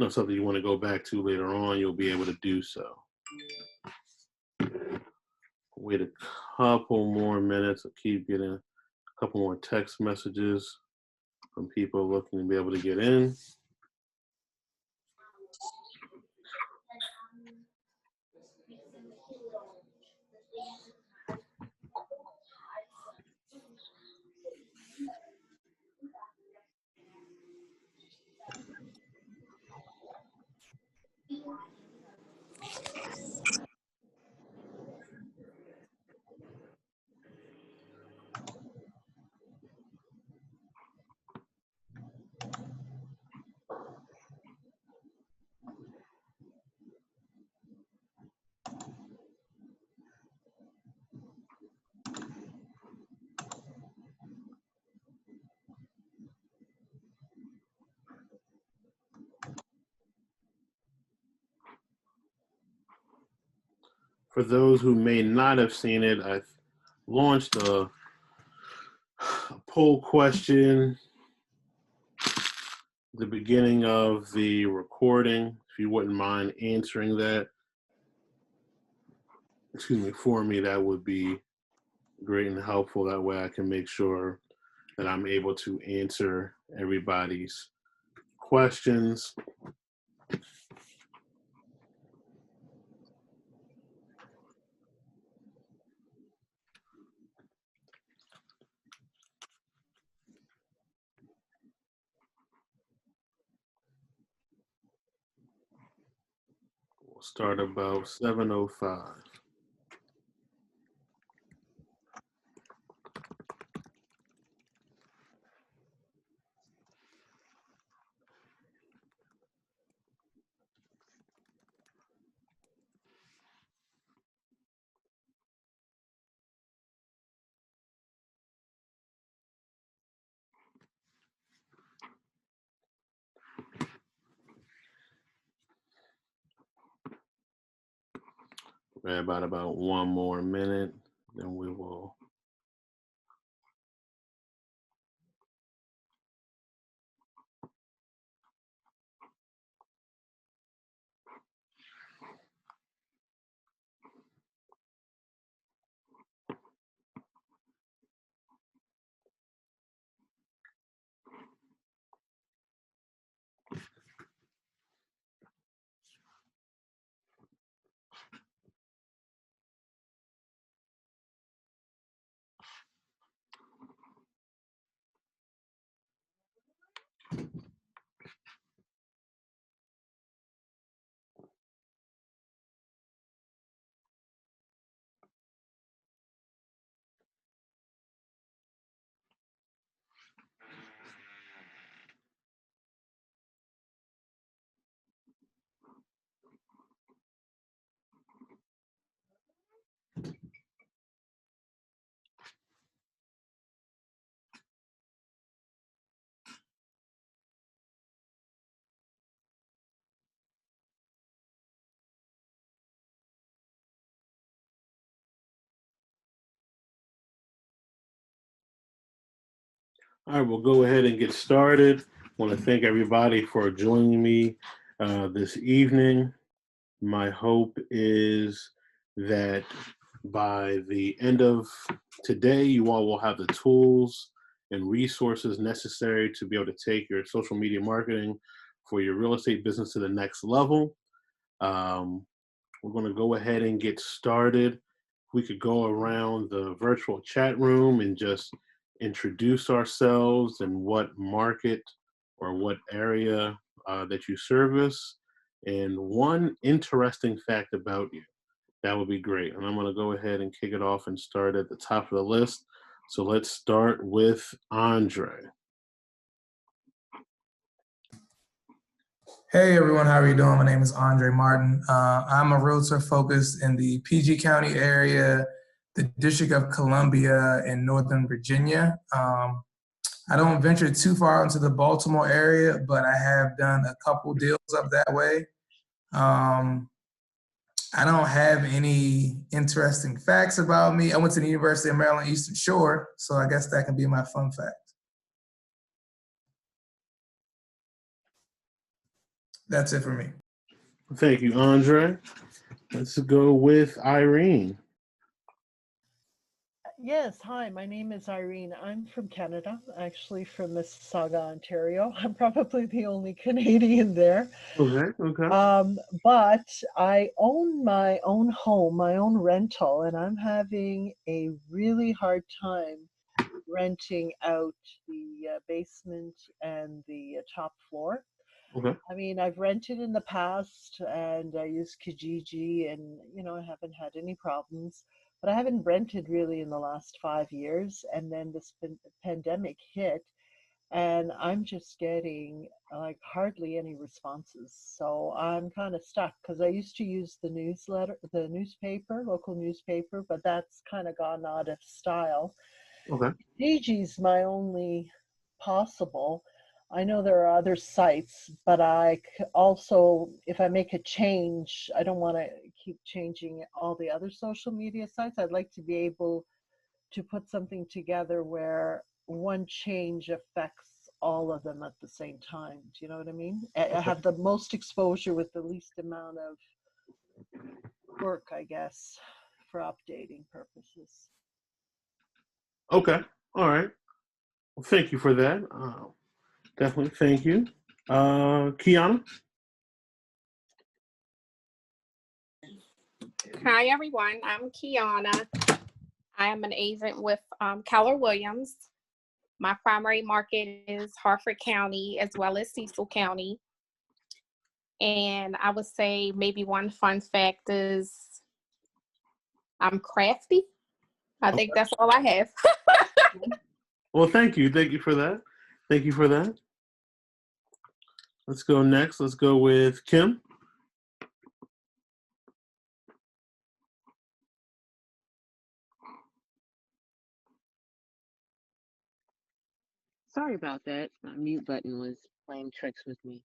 something you want to go back to later on, you'll be able to do so. Wait a couple more minutes. I'll keep getting a couple more text messages from people looking to be able to get in. For those who may not have seen it, I've launched a poll question at the beginning of the recording. If you wouldn't mind answering that, for me, that would be great and helpful. That way I can make sure that I'm able to answer everybody's questions. We'll start about 7:05. About one more minute, then we will. All right, we'll go ahead and get started. I want to thank everybody for joining me this evening. My hope is that by the end of today, you all will have the tools and resources necessary to be able to take your social media marketing for your real estate business to the next level. We're going to go ahead and get started. We could go around the virtual chat room and just introduce ourselves and what market or what area that you service, and one interesting fact about you. That would be great. And I'm going to go ahead and kick it off and start at the top of the list. So let's start with Andre. Hey everyone, how are you doing? My name is Andre Martin. I'm a realtor focused in the PG County area, the District of Columbia, and Northern Virginia. I don't venture too far into the Baltimore area, but I have done a couple deals up that way. I don't have any interesting facts about me. I went to the University of Maryland Eastern Shore, so I guess that can be my fun fact. That's it for me. Thank you, Andre. Let's go with Irene. Yes, hi, my name is Irene. I'm from Canada, actually from Mississauga, Ontario. I'm probably the only Canadian there. Okay, okay, But I own my own home, my own rental, and I'm having a really hard time renting out the basement and the top floor. okay, I mean, I've rented in the past and I use Kijiji and, I haven't had any problems. But I haven't rented really in the last 5 years. And then this pandemic hit and I'm just getting like hardly any responses. So I'm kind of stuck because I used to use the newspaper, local newspaper, but that's kind of gone out of style. okay, Kiji's my only possible. I know there are other sites, but also, if I make a change, I don't want to keep changing all the other social media sites. I'd like to be able to put something together where one change affects all of them at the same time. Do you know what I mean? I okay. have the most exposure with the least amount of work, I guess, for updating purposes. Okay. All right. Well, thank you for that. Definitely, thank you. Kiana. Hi, everyone. I'm Kiana. I am an agent with Keller Williams. My primary market is Harford County as well as Cecil County. And I would say maybe one fun fact is I'm crafty. I Okay. think that's all I have. Well, thank you. Thank you for that. Thank you for that. Let's go next. Let's go with Kim. Sorry about that. My mute button was playing tricks with me.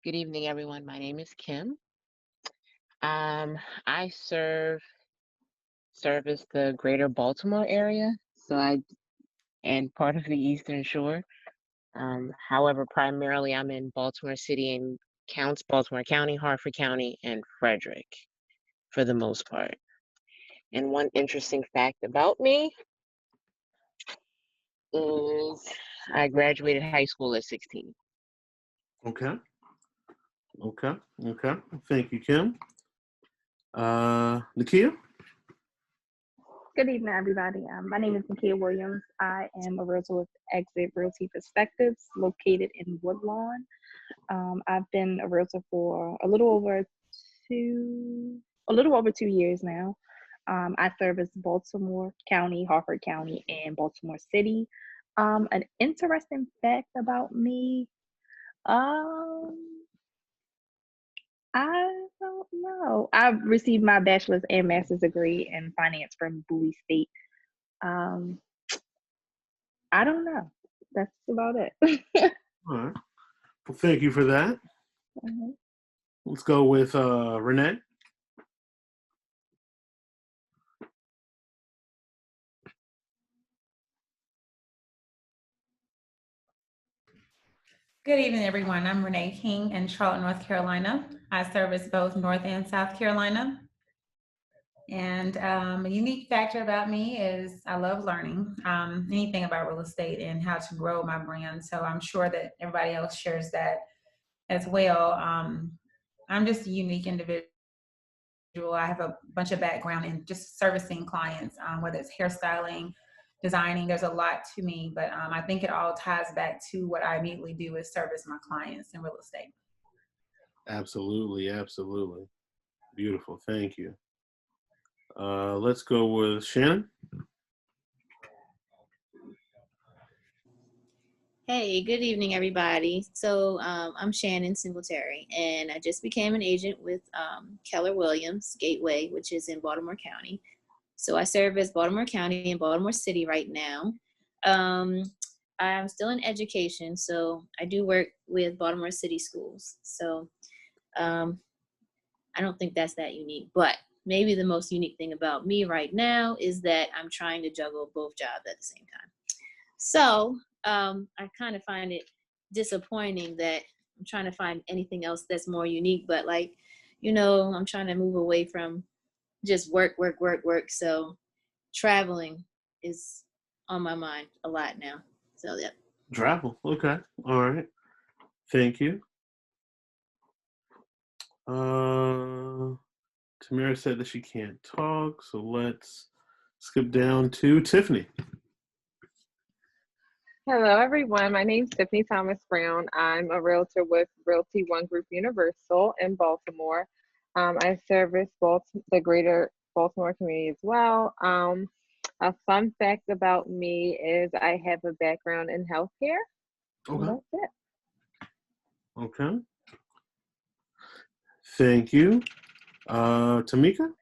Good evening, everyone. My name is Kim. I service the greater Baltimore area, and part of the Eastern Shore. However, primarily I'm in Baltimore City and counts Baltimore County, Harford County, and Frederick for the most part. And one interesting fact about me is I graduated high school at 16. Okay. Okay. Okay. Thank you, Kim. Nakia. Good evening, everybody. My name is Nakia Williams. I am a realtor with Exit Realty Perspectives located in Woodlawn. I've been a realtor for a little over 2 years now. I service Baltimore County, Harford County, and Baltimore City. An interesting fact about me, um, I don't know. I've received my bachelor's and master's degree in finance from Bowie State. Um, I don't know. That's about it. All right. Well, thank you for that. Mhm. Let's go with Renee. Good evening, everyone. I'm Renee King in Charlotte, North Carolina. I service both North and South Carolina. And a unique factor about me is I love learning anything about real estate and how to grow my brand. So I'm sure that everybody else shares that as well. I'm just a unique individual. I have a bunch of background in just servicing clients, whether it's hairstyling, designing. There's a lot to me, but I think it all ties back to what I immediately do is service my clients in real estate. Absolutely. Absolutely. Beautiful. Thank you. Let's go with Shannon. Hey, good evening, everybody. So I'm Shannon Singletary, and I just became an agent with Keller Williams Gateway, which is in Baltimore County. So I serve as Baltimore County and Baltimore City right now. I'm still in education, so I do work with Baltimore City schools. So I don't think that's that unique, but maybe the most unique thing about me right now is that I'm trying to juggle both jobs at the same time. So I kind of find it disappointing that I'm trying to find anything else that's more unique, but like, you know, I'm trying to move away from just work, work, work, work. So traveling is on my mind a lot now. So yeah. Travel. Okay. All right. Thank you. Tamara said that she can't talk, so let's skip down to Tiffany. Hello, everyone. My name's Tiffany Thomas Brown. I'm a realtor with Realty One Group Universal in Baltimore. I service the greater Baltimore community as well. A fun fact about me is I have a background in healthcare. And Okay. that's it. Okay. Thank you. Tamika?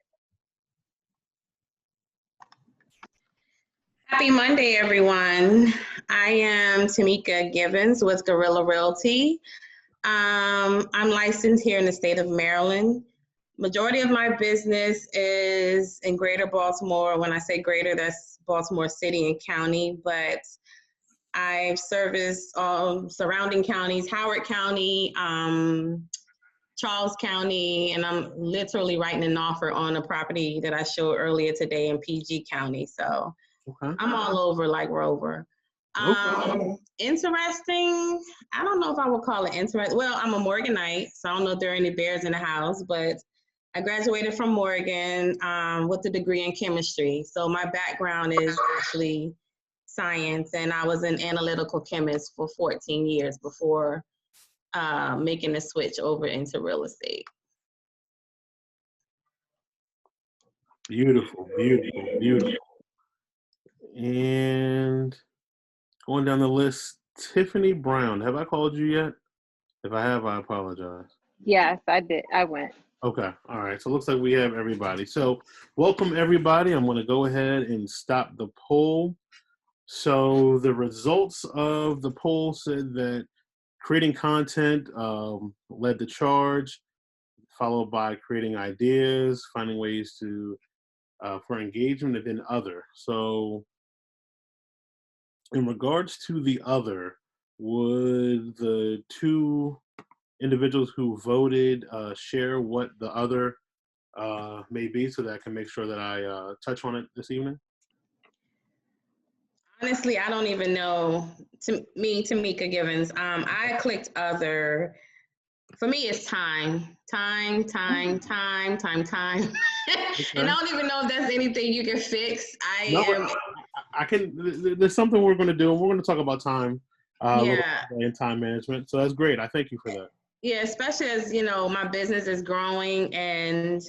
Happy Monday, everyone. I am Tamika Gibbons with Gorilla Realty. I'm licensed here in the state of Maryland. Majority of my business is in greater Baltimore. When I say greater, that's Baltimore City and County, but I've serviced surrounding counties, Howard County, Charles County, and I'm literally writing an offer on a property that I showed earlier today in PG County. So Okay. I'm all over like Rover. Interesting. I don't know if I would call it interesting. Well, I'm a Morganite, so I don't know if there are any bears in the house, but I graduated from Morgan with a degree in chemistry. So my background is actually science, and I was an analytical chemist for 14 years before making the switch over into real estate. Beautiful, beautiful, beautiful. And going down the list, Tiffany Brown. Have I called you yet? If I have, I apologize. Yes, I did. I went. Okay. All right. So it looks like we have everybody. So welcome, everybody. I'm going to go ahead and stop the poll. So the results of the poll said that creating content led the charge, followed by creating ideas, finding ways to for engagement, and then other. So in regards to the other, would the two individuals who voted share what the other may be so that I can make sure that I touch on it this evening? Honestly, I don't even know. Tamika Givens, I clicked other. For me, it's time. And I don't even know if that's anything you can fix. I can. There's something we're going to do, and we're going to talk about time Yeah. and time management. So that's great. I thank you for that. Yeah, especially as, you know, my business is growing and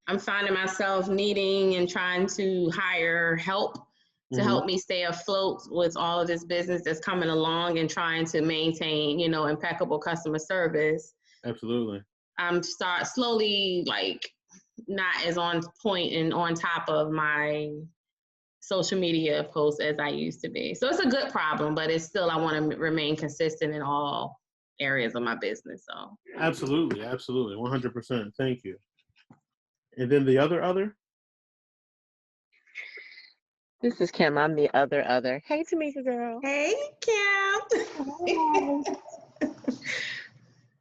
I'm finding myself needing and trying to hire help to help me stay afloat with all of this business that's coming along and trying to maintain, you know, impeccable customer service. Absolutely. I'm slowly like not as on point and on top of my social media posts as I used to be. So it's a good problem, but it's still, I want to remain consistent in all areas of my business. So Absolutely, 100%. Thank you. And then the other? This is Kim. I'm the other. Hey, Tamika girl. Hey, Kim.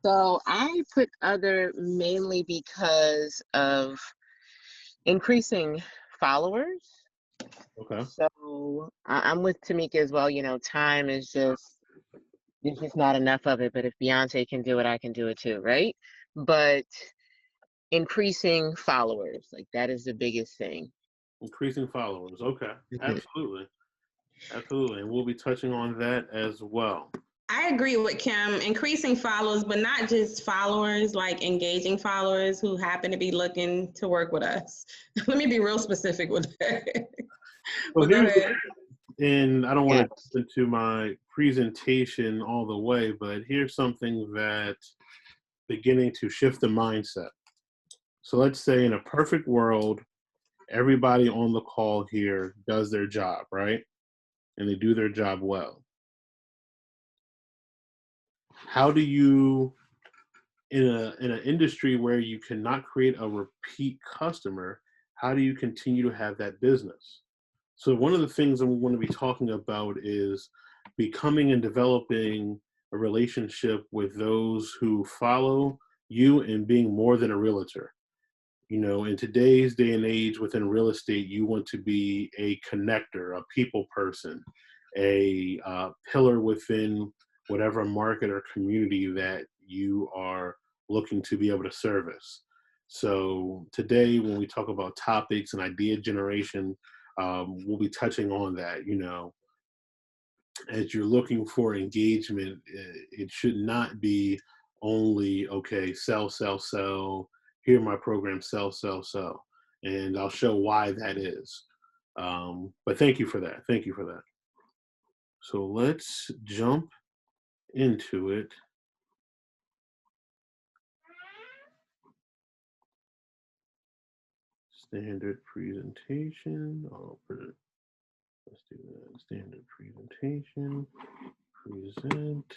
So I put other mainly because of increasing followers. Okay. So I'm with Tamika as well. You know, time is there's just not enough of it. But if Beyonce can do it, I can do it too, right? But increasing followers, like that is the biggest thing. Increasing followers. Okay. Absolutely. And we'll be touching on that as well. I agree with Kim. Increasing followers, but not just followers, like engaging followers who happen to be looking to work with us. Let me be real specific with that. Well, and I don't want to jump into my presentation all the way, but here's something that beginning to shift the mindset. So let's say in a perfect world, everybody on the call here does their job, right? And they do their job well. How do you, in an industry where you cannot create a repeat customer, how do you continue to have that business? So one of the things that we want to be talking about is becoming and developing a relationship with those who follow you and being more than a realtor. You know, in today's day and age within real estate, you want to be a connector, a people person, a pillar within whatever market or community that you are looking to be able to service. So today, when we talk about topics and idea generation, we'll be touching on that. You know, as you're looking for engagement, it should not be only, okay, sell, sell, sell, here my program, sell, sell, sell. And I'll show why that is. But thank you for that. Thank you for that. So let's jump into it. Standard presentation. Let's do that. Standard presentation. Present.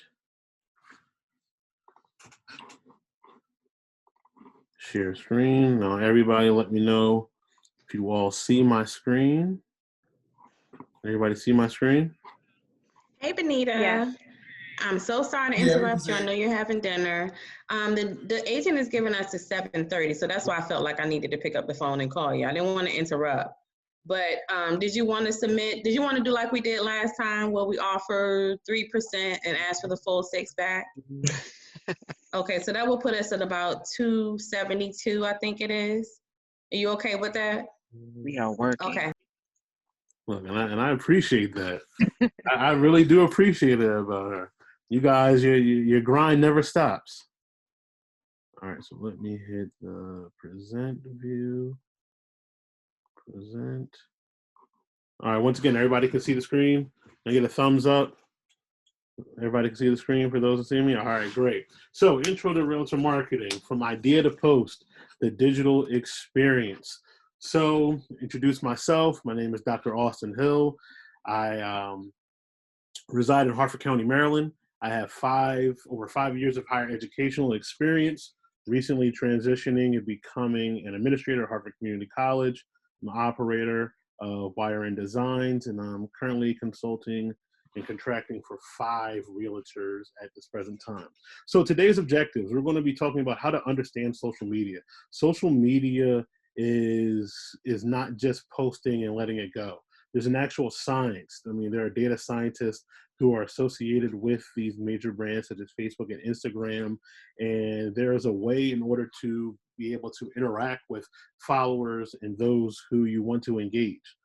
Share screen. Now everybody let me know if you all see my screen. Everybody see my screen? Hey, Benita. Yes. I'm so sorry to Yeah, interrupt you. I know you're having dinner. The agent is giving us to 7:30, so that's why I felt like I needed to pick up the phone and call you. I didn't want to interrupt. But did you want to submit? Did you want to do like we did last time, where we offered 3% and ask for the full 6 back? Okay, so that will put us at about 272, I think it is. Are you okay with that? We are working. Okay. Look, and I appreciate that. I really do appreciate it about her. You guys, your grind never stops. All right, so let me hit the present view. Present. All right, once again, everybody can see the screen. I get a thumbs up. Everybody can see the screen for those that see me? All right, great. So intro to realtor marketing, from idea to post, the digital experience. So introduce myself. My name is Dr. Austin Hill. I reside in Harford County, Maryland. I have over 5 years of higher educational experience, recently transitioning and becoming an administrator at Harford Community College. I'm an operator of YRN Designs, and I'm currently consulting and contracting for 5 realtors at this present time. So today's objectives, we're going to be talking about how to understand social media. Social media is not just posting and letting it go. There's an actual science. I mean, there are data scientists who are associated with these major brands such as Facebook and Instagram, and there's a way in order to be able to interact with followers and those who you want to engage.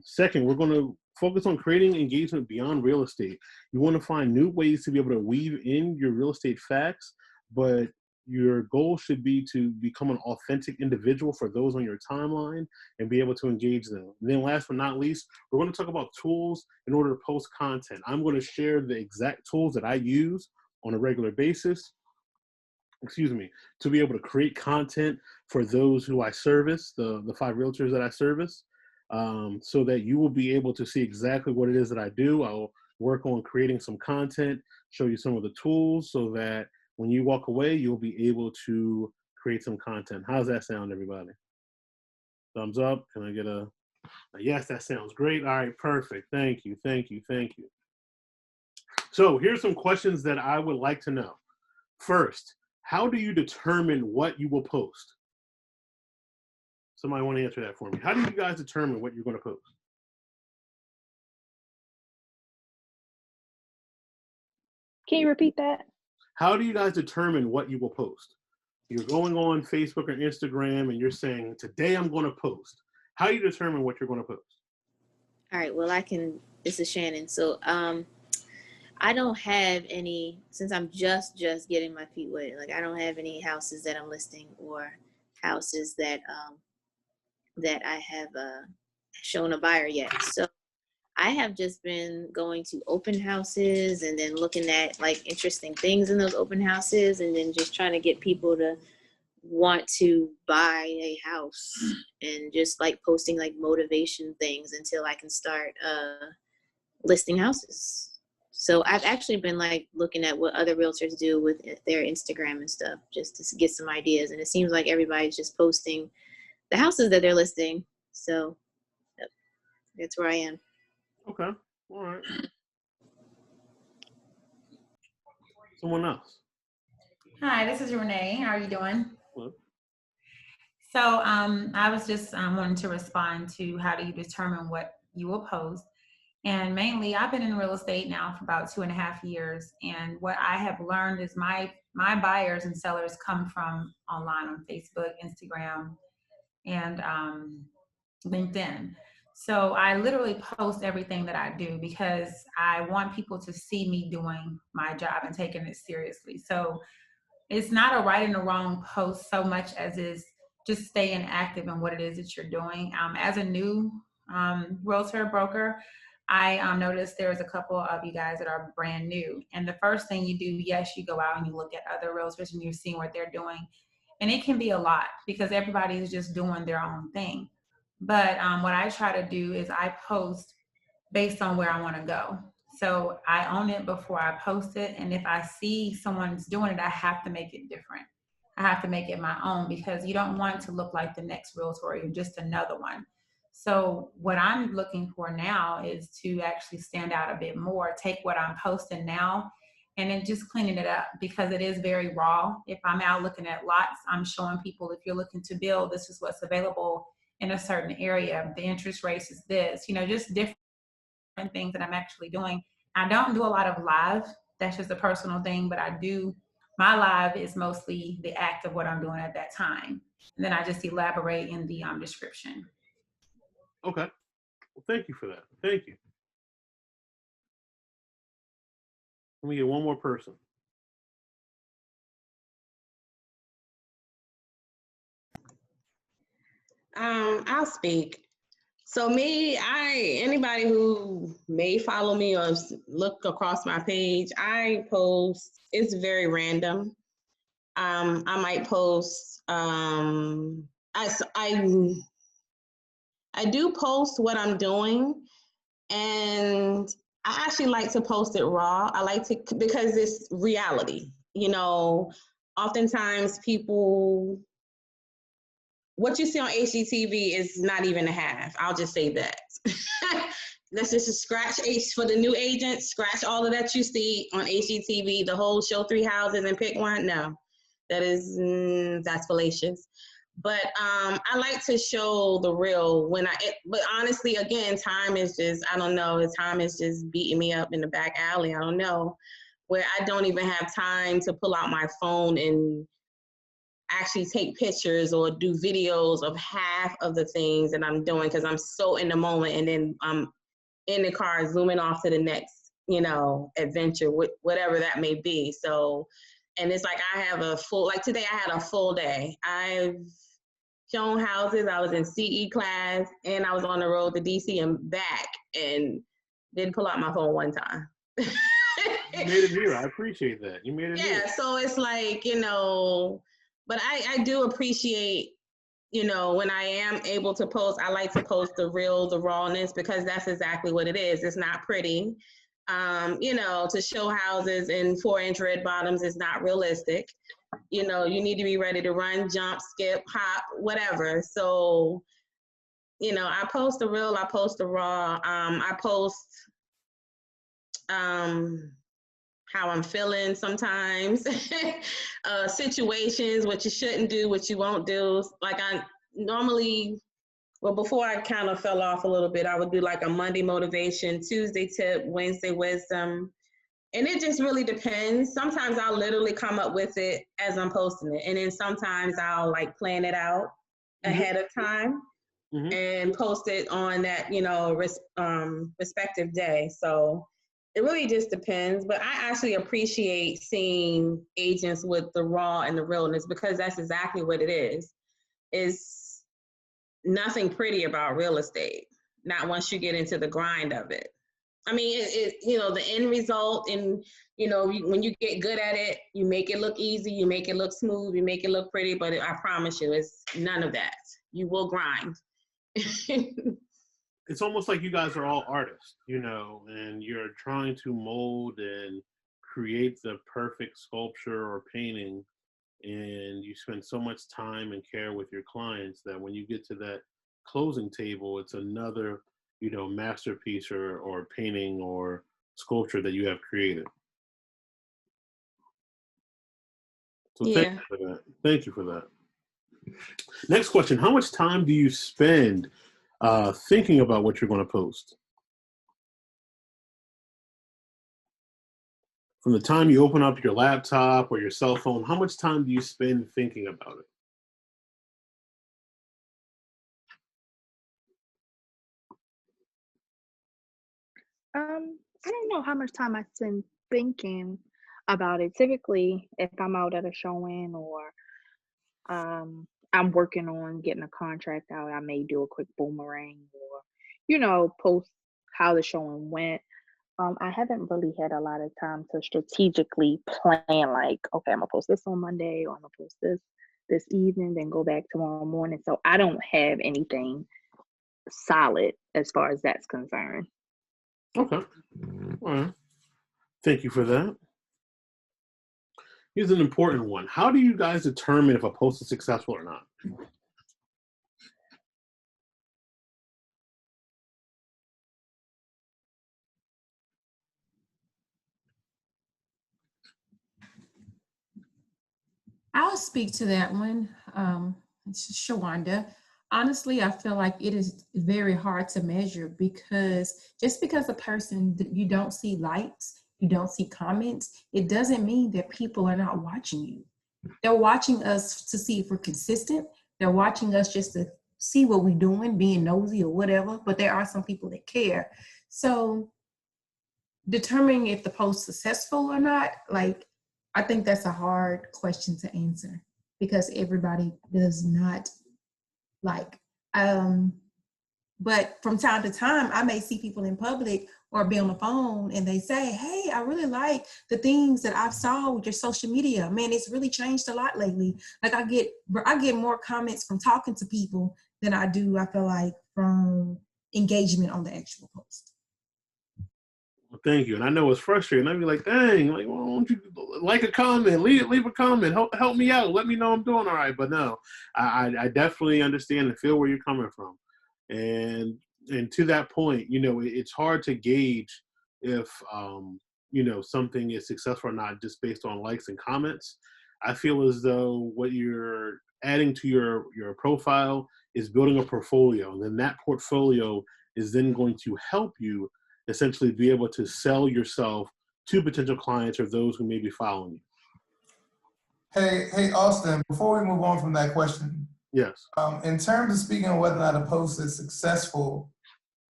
Second, we're going to focus on creating engagement beyond real estate. You want to find new ways to be able to weave in your real estate facts, but your goal should be to become an authentic individual for those on your timeline and be able to engage them. And then last but not least, we're going to talk about tools in order to post content. I'm going to share the exact tools that I use on a regular basis, to be able to create content for those who I service, the 5 realtors that I service, so that you will be able to see exactly what it is that I do. I'll work on creating some content, show you some of the tools so that when you walk away, you'll be able to create some content. How's that sound, everybody? Thumbs up. Can I get a yes? That sounds great. All right, perfect. Thank you, thank you, thank you. So here's some questions that I would like to know. First, how do you determine what you will post? Somebody want to answer that for me. How do you guys determine what you're going to post? Can you repeat that? How do you guys determine what you will post? You're going on Facebook or Instagram and you're saying, today I'm going to post. How do you determine what you're going to post? All right. Well, this is Shannon. So, I don't have any, since I'm just getting my feet wet. Like, I don't have any houses that I'm listing or houses that I have shown a buyer yet. So I have just been going to open houses and then looking at like interesting things in those open houses, and then just trying to get people to want to buy a house, and just like posting like motivation things until I can start listing houses. So I've actually been like looking at what other realtors do with their Instagram and stuff, just to get some ideas. And it seems like everybody's just posting the houses that they're listing. So yep, that's where I am. Okay. All right. Someone else. Hi, this is Renee. How are you doing? Well, So I was just wanting to respond to how do you determine what you will post. And mainly, I've been in real estate now for about 2.5 years. And what I have learned is my buyers and sellers come from online on Facebook, Instagram, and LinkedIn. So I literally post everything that I do because I want people to see me doing my job and taking it seriously. So it's not a right and a wrong post so much as is just staying active in what it is that you're doing. As a new realtor broker, I noticed there's a couple of you guys that are brand new. And the first thing you do, yes, you go out and you look at other realtors and you're seeing what they're doing. And it can be a lot because everybody is just doing their own thing. But what I try to do is I post based on where I want to go. So I own it before I post it. And if I see someone's doing it, I have to make it different. I have to make it my own because you don't want to look like the next realtor or you're just another one. So what I'm looking for now is to actually stand out a bit more, take what I'm posting now and then just cleaning it up because it is very raw. If I'm out looking at lots, I'm showing people if you're looking to build, this is what's available in a certain area. The interest rates is this, just different things that I'm actually doing. I don't do a lot of live. That's just a personal thing, but I do. My live is mostly the act of what I'm doing at that time. And then I just elaborate in the description. Okay. Well, thank you for that. Thank you. Let me get one more person. I'll speak. So anybody who may follow me or look across my page, I post, it's very random. I might post, I do post what I'm doing, and I actually like to post it raw. I like to, because it's reality. Oftentimes what you see on HGTV is not even a half. I'll just say that. Let's just scratch for the new agent, scratch all of that you see on HGTV, the whole show 3 houses and pick one. No, that's fallacious. But I like to show the real but honestly, again, time is just, I don't know, time is just beating me up in the back alley. I don't know, where I don't even have time to pull out my phone and actually take pictures or do videos of half of the things that I'm doing because I'm so in the moment, and then I'm in the car zooming off to the next, adventure, whatever that may be. So, and it's like I have like today I had a full day. I've shown houses, I was in CE class, and I was on the road to DC and back, and didn't pull out my phone one time. You made it here. I appreciate that. You made it here. Yeah, so it's like, but I do appreciate, when I am able to post, I like to post the rawness, because that's exactly what it is. It's not pretty. To show houses in 4-inch red bottoms is not realistic. You need to be ready to run, jump, skip, hop, whatever. So, I post the real, I post the raw. I post how I'm feeling sometimes, situations, what you shouldn't do, what you won't do. Like I normally, before I kind of fell off a little bit, I would do like a Monday motivation, Tuesday tip, Wednesday wisdom. And it just really depends. Sometimes I'll literally come up with it as I'm posting it. And then sometimes I'll like plan it out ahead of time and post it on that, respective day. So it really just depends. But I actually appreciate seeing agents with the raw and the realness, because that's exactly what it is. It's nothing pretty about real estate, not once you get into the grind of it. I mean, the end result, and, when you get good at it, you make it look easy, you make it look smooth, you make it look pretty, but I promise you, it's none of that. You will grind. It's almost like you guys are all artists, and you're trying to mold and create the perfect sculpture or painting, and you spend so much time and care with your clients that when you get to that closing table, it's another, masterpiece or painting or sculpture that you have created. So thank Yeah. you for that. Thank you for that. Next question. How much time do you spend thinking about what you're going to post? From the time you open up your laptop or your cell phone, how much time do you spend thinking about it? I don't know how much time I spend thinking about it. Typically, if I'm out at a showing or I'm working on getting a contract out, I may do a quick boomerang or, post how the showing went. I haven't really had a lot of time to strategically plan, like, okay, I'm gonna post this on Monday, or I'm gonna post this evening, then go back tomorrow morning. So I don't have anything solid as far as that's concerned. Okay. All right. Thank you for that. Here's an important one. How do you guys determine if a post is successful or not? I'll speak to that one. It's Shawanda. Honestly, I feel like it is very hard to measure because just because a person, you don't see likes, you don't see comments, it doesn't mean that people are not watching you. They're watching us to see if we're consistent. They're watching us just to see what we're doing, being nosy or whatever, but there are some people that care. So determining if the post is successful or not, like, I think that's a hard question to answer because everybody does not like. But from time to time, I may see people in public or be on the phone and they say, hey, I really like the things that I've saw with your social media. Man, it's really changed a lot lately. Like I get more comments from talking to people than I do, I feel like, from engagement on the actual post. Well, thank you. And I know it's frustrating. I'd be like, dang, like, why don't you like a comment, leave a comment, help me out, let me know I'm doing all right. But no, I definitely understand and feel where you're coming from. And to that point, it's hard to gauge if something is successful or not just based on likes and comments. I feel as though what you're adding to your profile is building a portfolio, and then that portfolio is then going to help you essentially be able to sell yourself to potential clients or those who may be following you. Hey, Austin, before we move on from that question, Yes. in terms of speaking of whether or not a post is successful,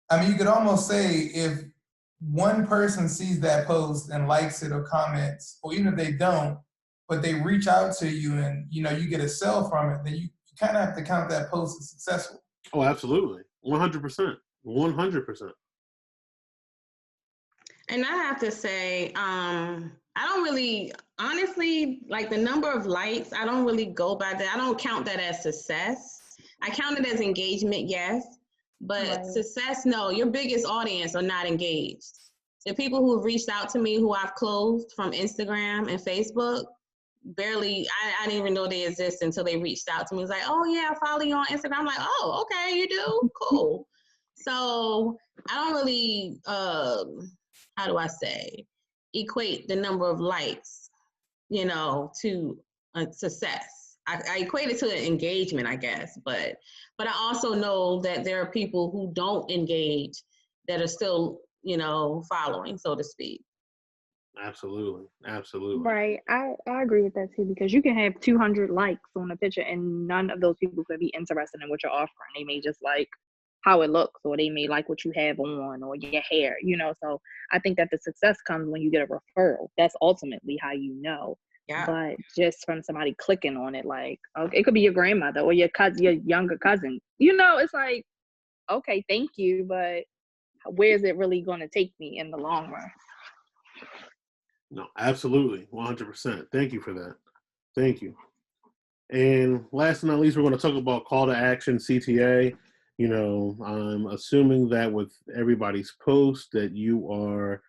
I mean, you could almost say if one person sees that post and likes it or comments, or even if they don't, but they reach out to you and, you get a sell from it, then you kind of have to count that post as successful. Oh, absolutely. 100%. 100%. And I have to say, I don't really, honestly, like the number of likes, I don't really go by that. I don't count that as success. I count it as engagement, yes. But Right. success, no. Your biggest audience are not engaged. The people who have reached out to me, who I've closed from Instagram and Facebook, barely, I didn't even know they exist until they reached out to me. It was like, oh yeah, I follow you on Instagram. I'm like, oh, okay, you do? Cool. So I don't really, how do I say, equate the number of likes, to success. I equate it to engagement, I guess, but I also know that there are people who don't engage that are still, following, so to speak. Absolutely. Right. I agree with that too, because you can have 200 likes on a picture and none of those people could be interested in what you're offering. They may just like how it looks, or they may like what you have on or your hair, So I think that the success comes when you get a referral. That's ultimately how you know. Yeah. But just from somebody clicking on it, like, okay, it could be your grandmother or your cousin, your younger cousin. It's like, okay, thank you, but where is it really going to take me in the long run? No, absolutely. 100%. Thank you for that. Thank you. And last but not least, we're going to talk about call to action, CTA. I'm assuming that with everybody's post that you are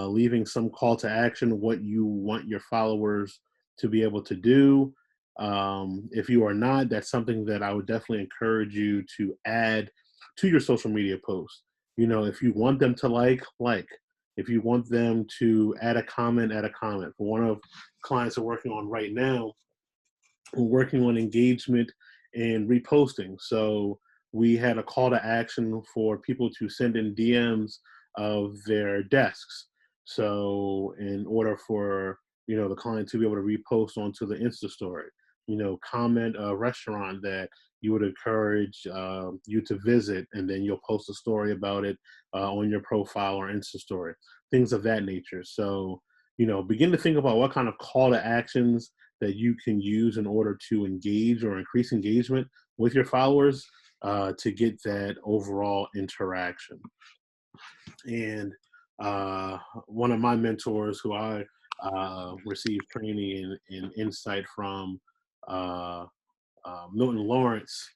leaving some call to action, what you want your followers to be able to do. If you are not, that's something that I would definitely encourage you to add to your social media posts. If you want them to like. If you want them to add a comment, add a comment. For one of clients we're working on right now, we're working on engagement and reposting. So we had a call to action for people to send in DMs of their desks. So in order for, the client to be able to repost onto the Insta story, comment a restaurant that you would encourage you to visit, and then you'll post a story about it on your profile or Insta story, things of that nature. So, begin to think about what kind of call to actions that you can use in order to engage or increase engagement with your followers to get that overall interaction. And one of my mentors who I received training and insight from, Milton Lawrence,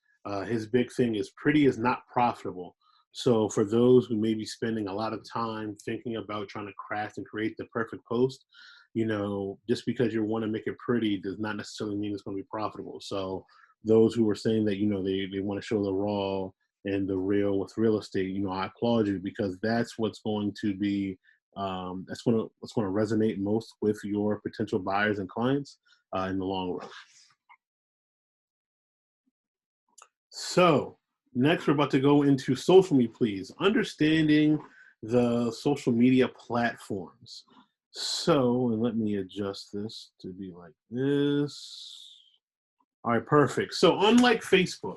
his big thing is pretty is not profitable. So for those who may be spending a lot of time thinking about trying to craft and create the perfect post, just because you want to make it pretty does not necessarily mean it's going to be profitable. So those who are saying that, they want to show the raw and the real with real estate, I applaud you, because that's what's going to be, what's going to resonate most with your potential buyers and clients in the long run. So next, we're about to go into social media, please. Understanding the social media platforms. So, and let me adjust this to be like this. All right, perfect. So unlike Facebook,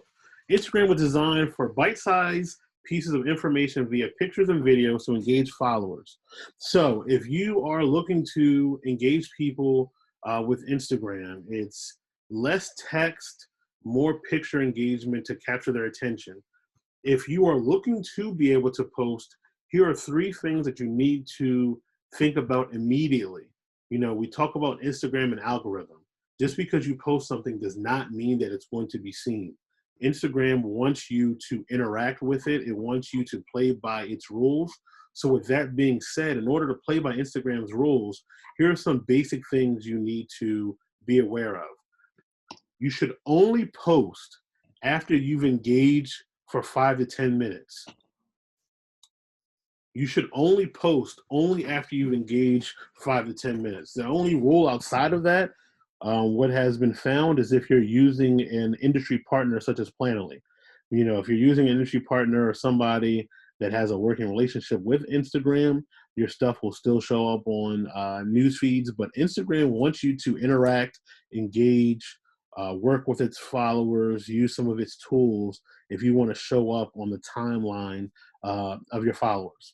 Instagram was designed for bite-sized pieces of information via pictures and videos to engage followers. So if you are looking to engage people with Instagram, it's less text, more picture engagement to capture their attention. If you are looking to be able to post, here are 3 things that you need to think about immediately. We talk about Instagram and algorithm. Just because you post something does not mean that it's going to be seen. Instagram wants you to interact with it. It wants you to play by its rules. So with that being said, in order to play by Instagram's rules, here are some basic things you need to be aware of. You should only post after you've engaged for 5 to 10 minutes. You should only post only after you've engaged 5 to 10 minutes. The only rule outside of that, what has been found, is if you're using an industry partner such as Planoly. If you're using an industry partner or somebody that has a working relationship with Instagram, your stuff will still show up on news feeds. But Instagram wants you to interact, engage, work with its followers, use some of its tools if you want to show up on the timeline of your followers.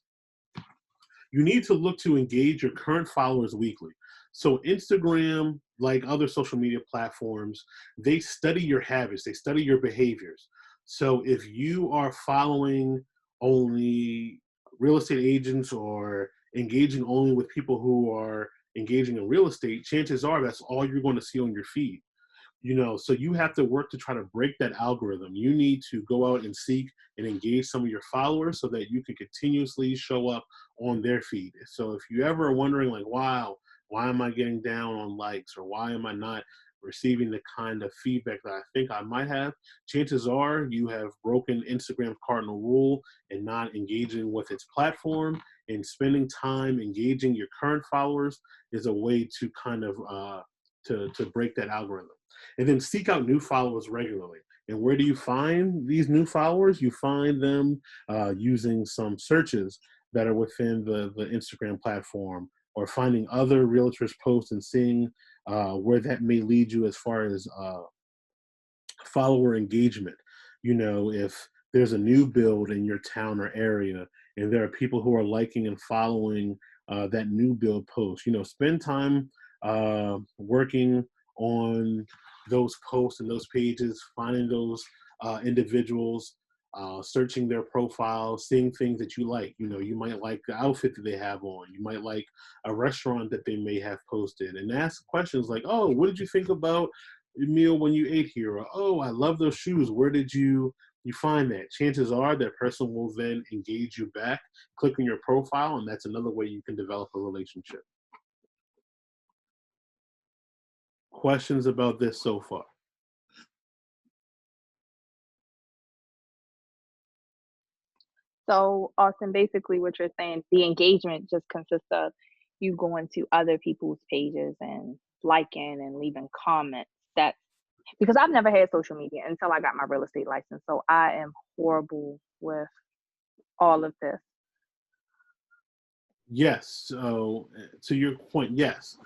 You need to look to engage your current followers weekly. So Instagram, like other social media platforms, they study your habits, they study your behaviors. So if you are following only real estate agents or engaging only with people who are engaging in real estate, chances are that's all you're going to see on your feed. So you have to work to try to break that algorithm. You need to go out and seek and engage some of your followers so that you can continuously show up on their feed. So if you ever are wondering like, wow, why am I getting down on likes, or why am I not receiving the kind of feedback that I think I might have, chances are you have broken Instagram's cardinal rule and not engaging with its platform. And spending time engaging your current followers is a way to kind of to break that algorithm. And then seek out new followers regularly. And where do you find these new followers? You find them using some searches that are within the Instagram platform, or finding other realtors' posts and seeing where that may lead you as far as follower engagement. If there's a new build in your town or area, and there are people who are liking and following that new build post, spend time working on those posts and those pages, finding those individuals, searching their profiles, seeing things that you like. You might like the outfit that they have on. You might like a restaurant that they may have posted, and ask questions like, oh, what did you think about your meal when you ate here? Or, oh, I love those shoes. Where did you find that? Chances are that person will then engage you back, click on your profile, and that's another way you can develop a relationship. Questions about this so far? So, Austin, basically what you're saying, the engagement just consists of you going to other people's pages and liking and leaving comments. That's because I've never had social media until I got my real estate license. So I am horrible with all of this. Yes. So to your point, yes.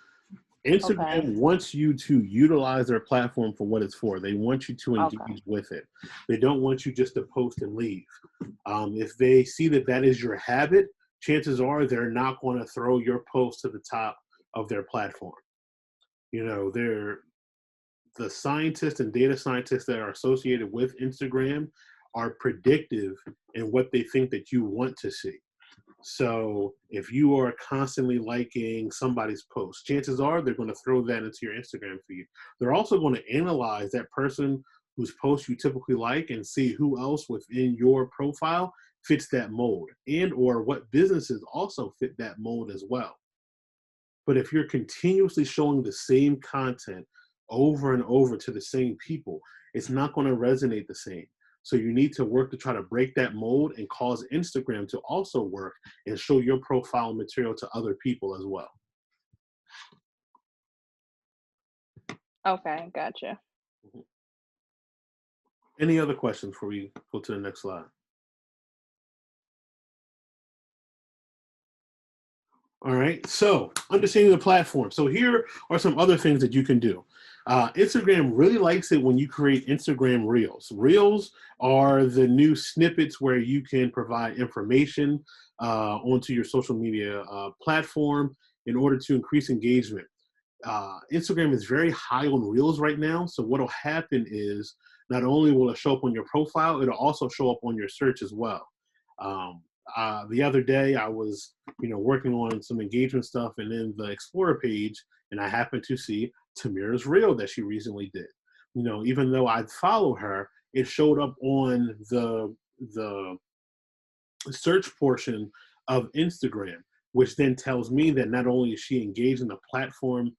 Instagram Okay. wants you to utilize their platform for what it's for. They want you to engage Okay. with it. They don't want you just to post and leave. If they see that that is your habit, chances are they're not going to throw your post to the top of their platform. You know, the scientists and data scientists that are associated with Instagram are predictive in what they think that you want to see. So if you are constantly liking somebody's post, chances are they're going to throw that into your Instagram feed. They're also going to analyze that person whose post you typically like and see who else within your profile fits that mold, and or what businesses also fit that mold as well. But if you're continuously showing the same content over and over to the same people, it's not going to resonate the same. So you need to work to try to break that mold and cause Instagram to also work and show your profile material to other people as well. Okay, gotcha. Any other questions before we go to the next slide? All right, so understanding the platform. So here are some other things that you can do. Instagram really likes it when you create Instagram Reels. Reels are the new snippets where you can provide information onto your social media platform in order to increase engagement. Instagram is very high on Reels right now. So what will happen is not only will it show up on your profile, it'll also show up on your search as well. The other day I was, working on some engagement stuff, and then the Explorer page, and I happened to see Tamira's reel that she recently did. Even though I'd follow her, it showed up on the search portion of Instagram, which then tells me that not only is she engaged in the platform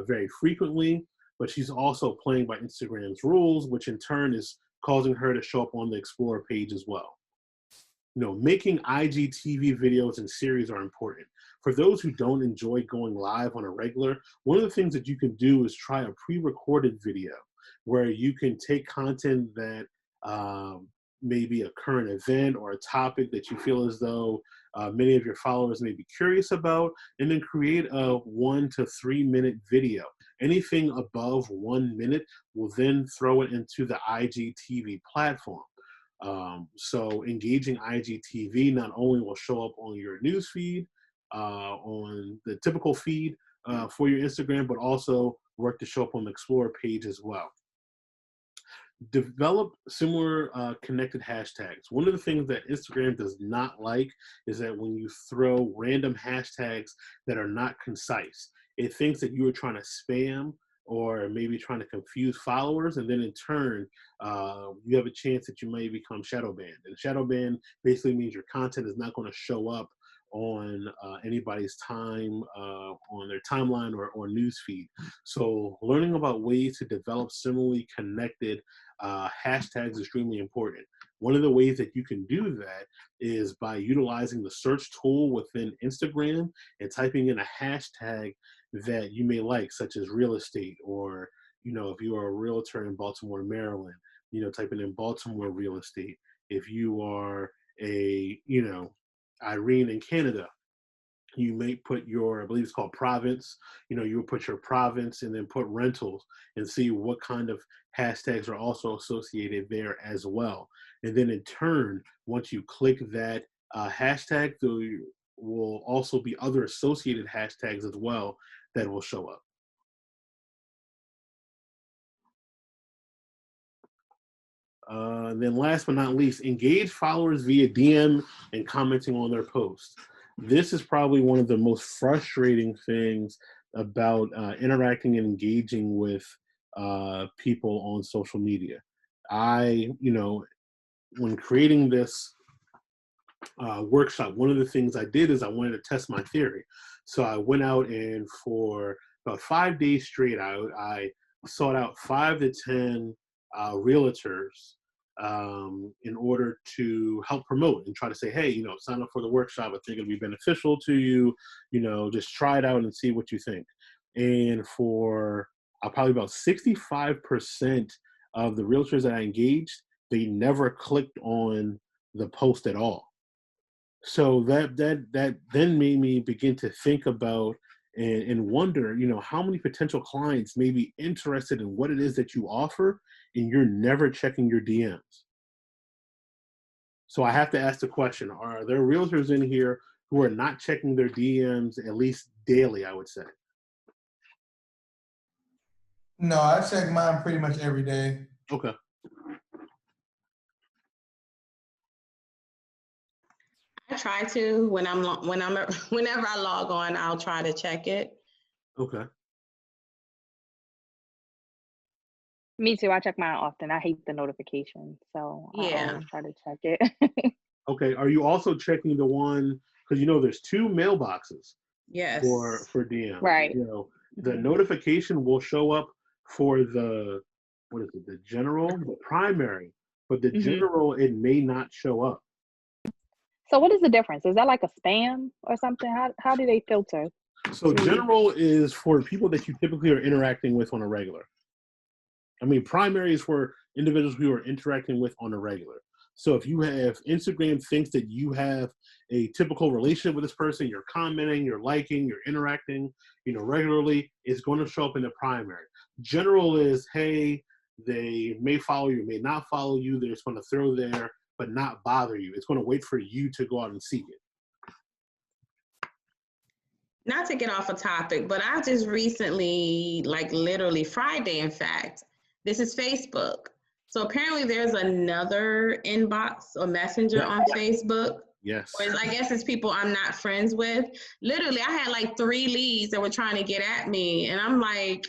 very frequently, but she's also playing by Instagram's rules, which in turn is causing her to show up on the Explorer page as well. Making IGTV videos and series are important. For those who don't enjoy going live on a regular, one of the things that you can do is try a pre-recorded video where you can take content that may be a current event or a topic that you feel as though many of your followers may be curious about, and then create a 1 to 3 minute video. Anything above 1 minute will then throw it into the IGTV platform. So engaging IGTV not only will show up on your news feed, on the typical feed for your Instagram, but also work to show up on the Explorer page as well. Develop similar connected hashtags. One of the things that Instagram does not like is that when you throw random hashtags that are not concise, it thinks that you are trying to spam or maybe trying to confuse followers, and then in turn, you have a chance that you may become shadow banned. And shadow ban basically means your content is not going to show up on anybody's time, on their timeline or news feed. So learning about ways to develop similarly connected hashtags is extremely important. One of the ways that you can do that is by utilizing the search tool within Instagram and typing in a hashtag that you may like, such as real estate, or, if you are a realtor in Baltimore, Maryland, typing in Baltimore real estate. If you are a, Irene in Canada, you may put your, I believe it's called province, you would put your province and then put rentals and see what kind of hashtags are also associated there as well. And then in turn, once you click that hashtag, there will also be other associated hashtags as well that will show up. And then last but not least, engage followers via DM and commenting on their posts. This is probably one of the most frustrating things about interacting and engaging with people on social media. When creating this workshop, one of the things I did is I wanted to test my theory. So I went out, and for about 5 days straight, I sought out 5 to 10 realtors in order to help promote and try to say, hey, sign up for the workshop. I think it'll be beneficial to you. Just try it out and see what you think. And for probably about 65% of the realtors that I engaged, they never clicked on the post at all. So that then made me begin to think about and wonder, how many potential clients may be interested in what it is that you offer, and you're never checking your DMs. So I have to ask the question: are there realtors in here who are not checking their DMs at least daily? I would say. No, I check mine pretty much every day. Okay. I try to whenever I log on, I'll try to check it. Okay. Me too. I check mine often. I hate the notifications, so I Yeah. always try to check it. Okay. Are you also checking the one, because there's two mailboxes Yes. for DM. Right. The notification will show up for the, what is it, the general, the primary, but the general, it may not show up. So what is the difference? Is that like a spam or something? How do they filter? So general is for people that you typically are interacting with on a regular. I mean, primary is for individuals who are interacting with on a regular. So if Instagram thinks that you have a typical relationship with this person, you're commenting, you're liking, you're interacting, regularly, it's going to show up in the primary. General is, hey, they may follow you, may not follow you. They're just going to throw there, but not bother you. It's going to wait for you to go out and seek it. Not to get off a topic, but I just recently, like literally Friday, in fact, this is Facebook. So apparently there's another inbox or messenger on Facebook. Yes. Or I guess it's people I'm not friends with. Literally, I had like 3 leads that were trying to get at me. And I'm like,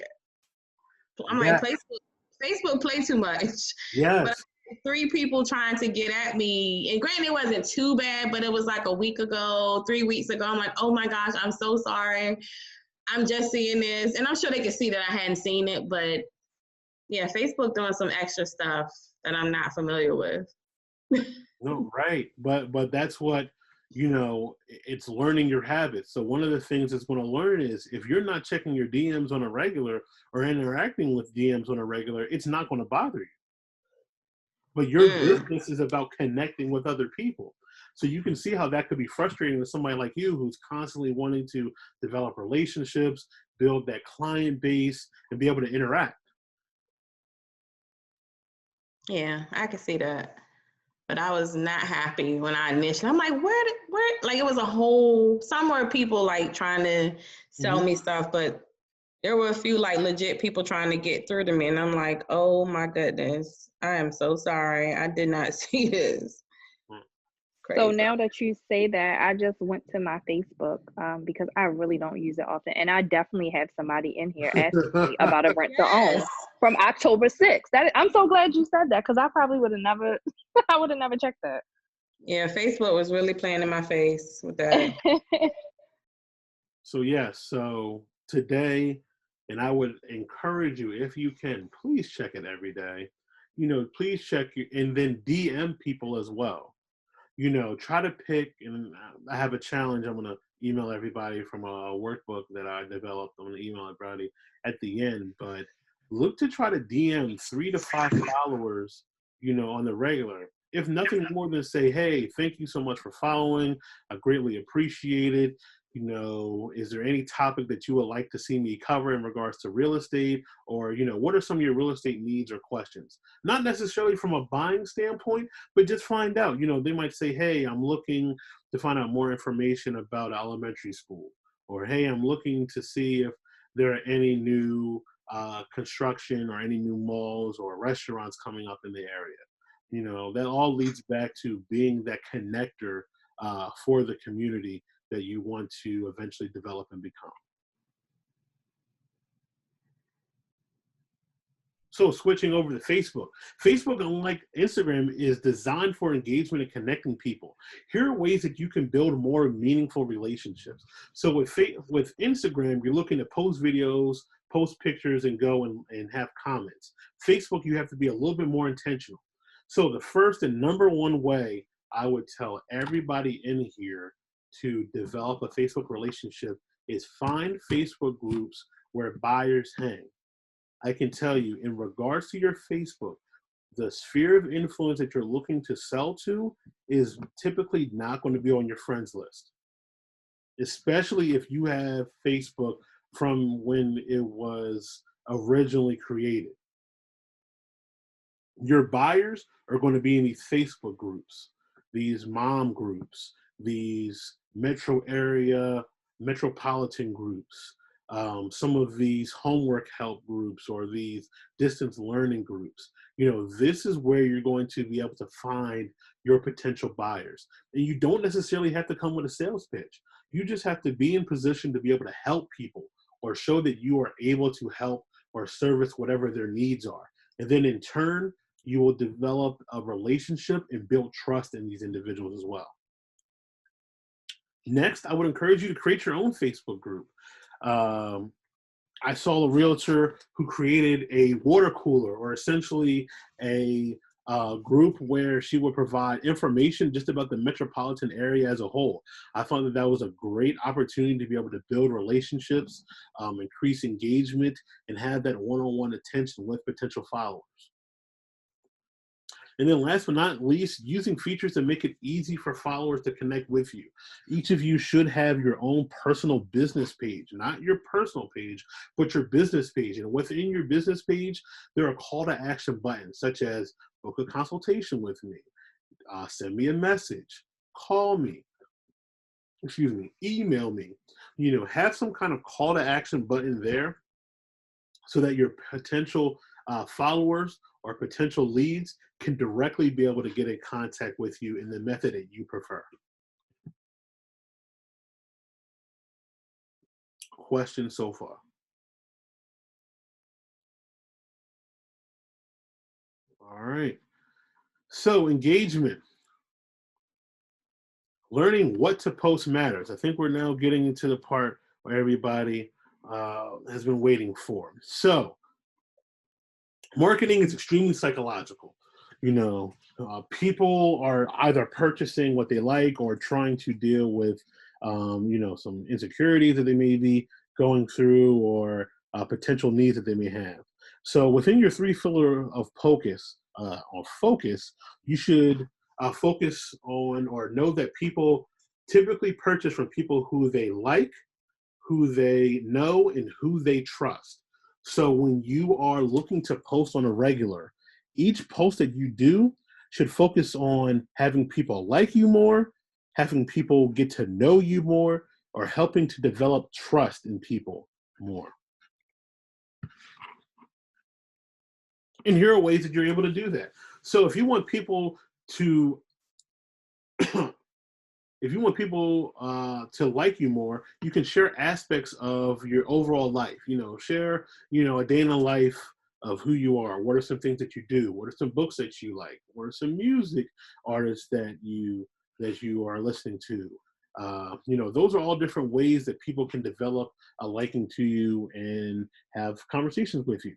Facebook play too much. Yes. But 3 people trying to get at me. And granted, it wasn't too bad, but it was like a week ago, 3 weeks ago. I'm like, oh my gosh, I'm so sorry. I'm just seeing this. And I'm sure they could see that I hadn't seen it. But yeah, Facebook doing some extra stuff that I'm not familiar with. No, right. But that's what, it's learning your habits. So one of the things it's going to learn is if you're not checking your DMs on a regular or interacting with DMs on a regular, it's not going to bother you. But your business is about connecting with other people. So you can see how that could be frustrating to somebody like you who's constantly wanting to develop relationships, build that client base, and be able to interact. Yeah, I can see that. But I was not happy when I initially, I'm like, where, like it was a whole, some were people like trying to sell me stuff, but there were a few like legit people trying to get through to me. And I'm like, oh my goodness, I am so sorry. I did not see this. Crazy. So now that you say that, I just went to my Facebook because I really don't use it often. And I definitely have somebody in here asking me about a rent to own from October 6th. I'm so glad you said that because I probably would have never, I would have never checked that. Yeah, Facebook was really playing in my face with that. So yes, so today, and I would encourage you, if you can, please check it every day. Please check and then DM people as well. Try to pick, and I have a challenge. I'm going to email everybody from a workbook that I developed. I'm going to email everybody at the end, but look to try to DM 3 to 5 followers, on the regular. If nothing more than say, hey, thank you so much for following. I greatly appreciate it. Is there any topic that you would like to see me cover in regards to real estate? Or, what are some of your real estate needs or questions? Not necessarily from a buying standpoint, but just find out. They might say, hey, I'm looking to find out more information about elementary school. Or, hey, I'm looking to see if there are any new construction or any new malls or restaurants coming up in the area. That all leads back to being that connector for the community that you want to eventually develop and become. So switching over to Facebook. Facebook, unlike Instagram, is designed for engagement and connecting people. Here are ways that you can build more meaningful relationships. So with Instagram, you're looking to post videos, post pictures, and go and have comments. Facebook, you have to be a little bit more intentional. So the first and number one way I would tell everybody in here to develop a Facebook relationship is find Facebook groups where buyers hang. I can tell you, in regards to your Facebook, the sphere of influence that you're looking to sell to is typically not going to be on your friends list, especially if you have Facebook from when it was originally created. Your buyers are going to be in these Facebook groups, these mom groups, these metro area, metropolitan groups, some of these homework help groups or these distance learning groups. This is where you're going to be able to find your potential buyers. And you don't necessarily have to come with a sales pitch. You just have to be in position to be able to help people or show that you are able to help or service whatever their needs are. And then in turn, you will develop a relationship and build trust in these individuals as well. Next, I would encourage you to create your own Facebook group. I saw a realtor who created a water cooler, or essentially a group where she would provide information just about the metropolitan area as a whole. I thought that that was a great opportunity to be able to build relationships, increase engagement, and have that one-on-one attention with potential followers. And then last but not least, using features that make it easy for followers to connect with you. Each of you should have your own personal business page, not your personal page, but your business page. And within your business page, there are call to action buttons such as book a consultation with me, send me a message, call me, email me. Have some kind of call to action button there so that your potential followers or potential leads can directly be able to get in contact with you in the method that you prefer. Questions so far? All right. So engagement. Learning what to post matters. I think we're now getting into the part where everybody has been waiting for. So marketing is extremely psychological. People are either purchasing what they like or trying to deal with, some insecurities that they may be going through or potential needs that they may have. So within your three pillar of focus, you should focus on or know that people typically purchase from people who they like, who they know, and who they trust. So when you are looking to post on a regular, each post that you do should focus on having people like you more, having people get to know you more, or helping to develop trust in people more. And here are ways that you're able to do that. So if you want people to to like you more, you can share aspects of your overall life. Share, a day in the life of who you are. What are some things that you do? What are some books that you like? What are some music artists that you are listening to? Those are all different ways that people can develop a liking to you and have conversations with you.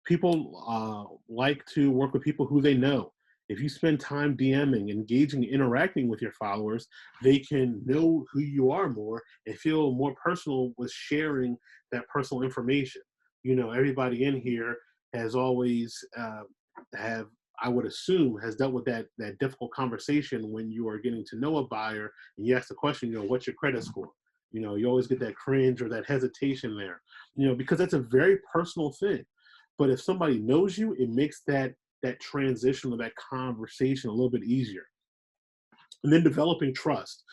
People like to work with people who they know. If you spend time DMing, engaging, interacting with your followers, they can know who you are more and feel more personal with sharing that personal information. Everybody in here has always I would assume, has dealt with that difficult conversation when you are getting to know a buyer and you ask the question, what's your credit score? You always get that cringe or that hesitation there, because that's a very personal thing. But if somebody knows you, it makes that transition or that conversation a little bit easier. And then developing trust.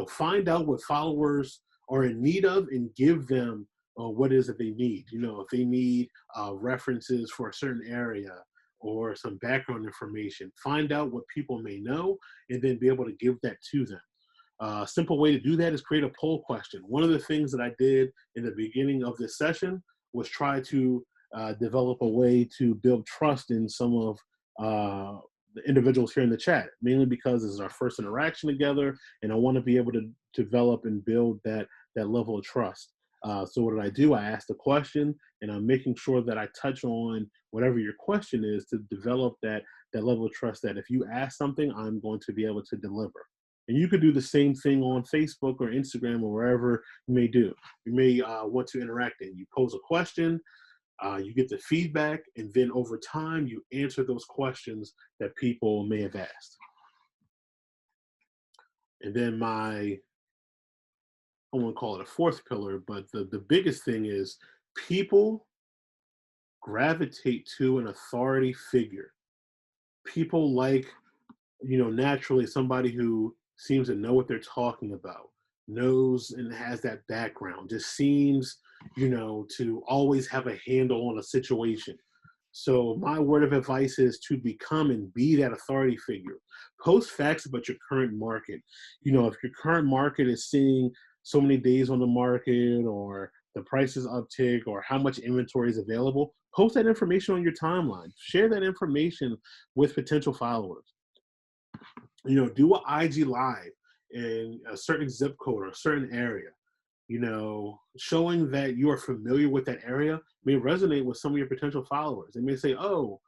Find out what followers are in need of and give them what it is that they need. If they need references for a certain area or some background information, find out what people may know and then be able to give that to them. A simple way to do that is create a poll question. One of the things that I did in the beginning of this session was try to develop a way to build trust in some of the individuals here in the chat, mainly because this is our first interaction together, and I want to be able to develop and build that level of trust. So what did I do? I asked a question, and I'm making sure that I touch on whatever your question is to develop that level of trust that if you ask something, I'm going to be able to deliver. And you could do the same thing on Facebook or Instagram or wherever you may do. You may want to interact and you pose a question. You get the feedback, and then over time, you answer those questions that people may have asked. And then I won't call it a fourth pillar, but the biggest thing is people gravitate to an authority figure. People like, naturally somebody who seems to know what they're talking about, knows and has that background, just seems, to always have a handle on a situation. So my word of advice is to become and be that authority figure. Post facts about your current market. If your current market is seeing so many days on the market, or the prices uptick, or how much inventory is available, post that information on your timeline. Share that information with potential followers. Do an IG live in a certain zip code or a certain area. Showing that you are familiar with that area may resonate with some of your potential followers. They may say, oh,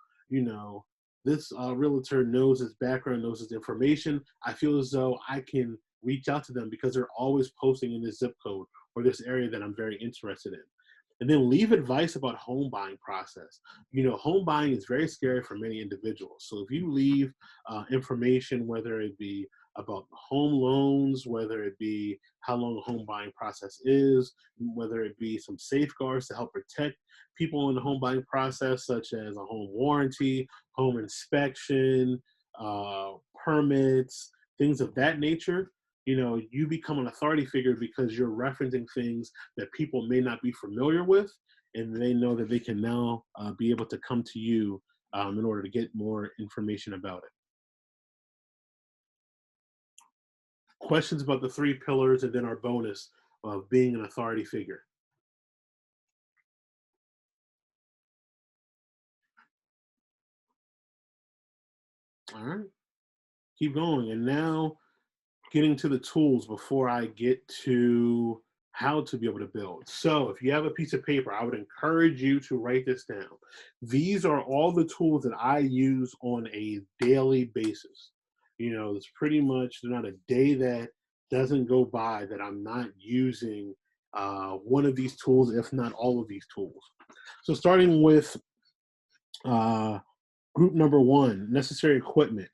this realtor knows his background, knows his information. I feel as though I can reach out to them because they're always posting in this zip code or this area that I'm very interested in. And then leave advice about home buying process. Home buying is very scary for many individuals. So if you leave information, whether it be about home loans, whether it be how long the home buying process is, whether it be some safeguards to help protect people in the home buying process, such as a home warranty, home inspection, permits, things of that nature, you become an authority figure because you're referencing things that people may not be familiar with, and they know that they can now be able to come to you in order to get more information about it. Questions about the 3 pillars, and then our bonus of being an authority figure. All right, keep going. And now getting to the tools before I get to how to be able to build. So if you have a piece of paper, I would encourage you to write this down. These are all the tools that I use on a daily basis. It's pretty much, there's not a day that doesn't go by that I'm not using one of these tools, if not all of these tools. So starting with group number 1, necessary equipment.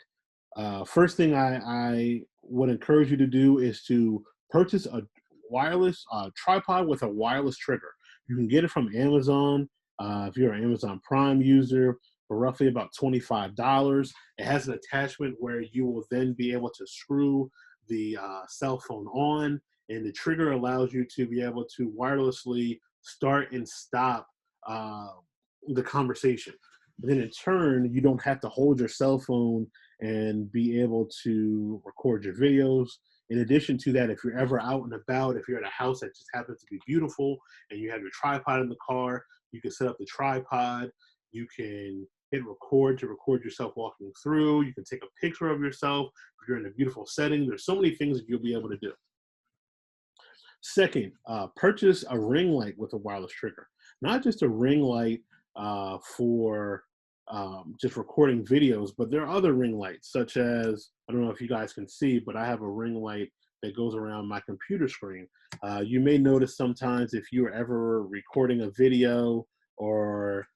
First thing I would encourage you to do is to purchase a wireless tripod with a wireless trigger. You can get it from Amazon if you're an Amazon Prime user for roughly about $25. It has an attachment where you will then be able to screw the cell phone on, and the trigger allows you to be able to wirelessly start and stop the conversation. And then in turn, you don't have to hold your cell phone and be able to record your videos. In addition to that, if you're ever out and about, if you're at a house that just happens to be beautiful and you have your tripod in the car, you can set up the tripod. You can hit record to record yourself walking through. You can take a picture of yourself if you're in a beautiful setting. There's so many things that you'll be able to do. Second, purchase a ring light with a wireless trigger. Not just a ring light for just recording videos, but there are other ring lights, such as, I don't know if you guys can see, but I have a ring light that goes around my computer screen. You may notice sometimes if you are ever recording a video or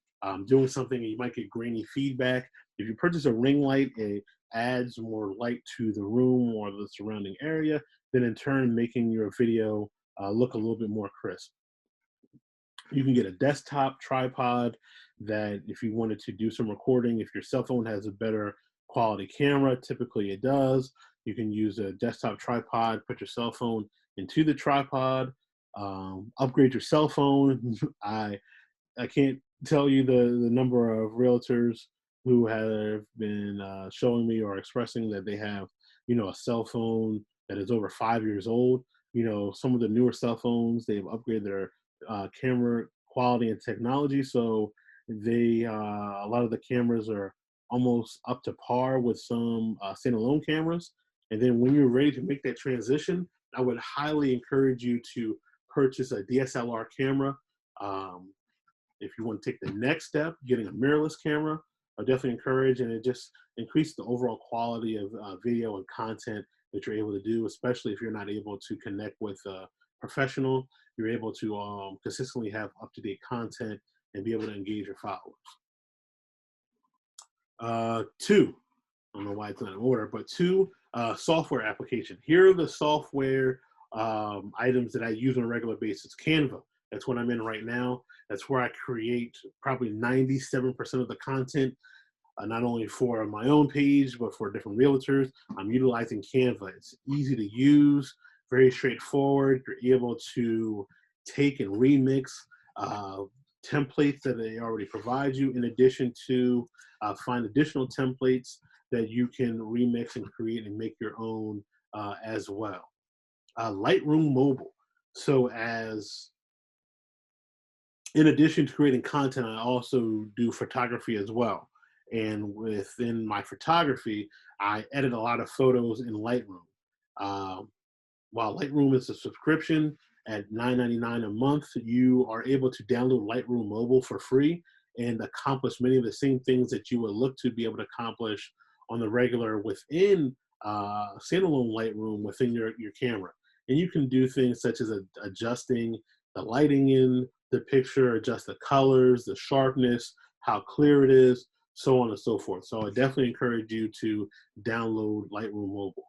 doing something and you might get grainy feedback, if you purchase a ring light, it adds more light to the room or the surrounding area, then in turn making your video look a little bit more crisp. You can get a desktop tripod that if you wanted to do some recording, if your cell phone has a better quality camera, typically it does, you can use a desktop tripod, put your cell phone into the tripod, upgrade your cell phone. I can't tell you the number of realtors who have been showing me or expressing that they have, a cell phone that is over 5 years old. Some of the newer cell phones, they've upgraded their camera quality and technology. So they, a lot of the cameras are almost up to par with some standalone cameras. And then when you're ready to make that transition, I would highly encourage you to purchase a DSLR camera. If you want to take the next step, getting a mirrorless camera, I definitely encourage, and it just increases the overall quality of video and content that you're able to do, especially if you're not able to connect with a professional. You're able to consistently have up-to-date content and be able to engage your followers. Two, I don't know why it's not in order, but two, software application. Here are the software items that I use on a regular basis. Canva, that's what I'm in right now. That's where I create probably 97% of the content, not only for my own page, but for different realtors. I'm utilizing Canva. It's easy to use, very straightforward. You're able to take and remix templates that they already provide you, in addition to find additional templates that you can remix and create and make your own as well. Lightroom Mobile. So in addition to creating content, I also do photography as well. And within my photography, I edit a lot of photos in Lightroom. While Lightroom is a subscription at $9.99 a month, you are able to download Lightroom Mobile for free and accomplish many of the same things that you would look to be able to accomplish on the regular within standalone Lightroom within your camera. And you can do things such as adjusting the lighting in the picture, adjust the colors, the sharpness, how clear it is, so on and so forth. So I definitely encourage you to download Lightroom Mobile.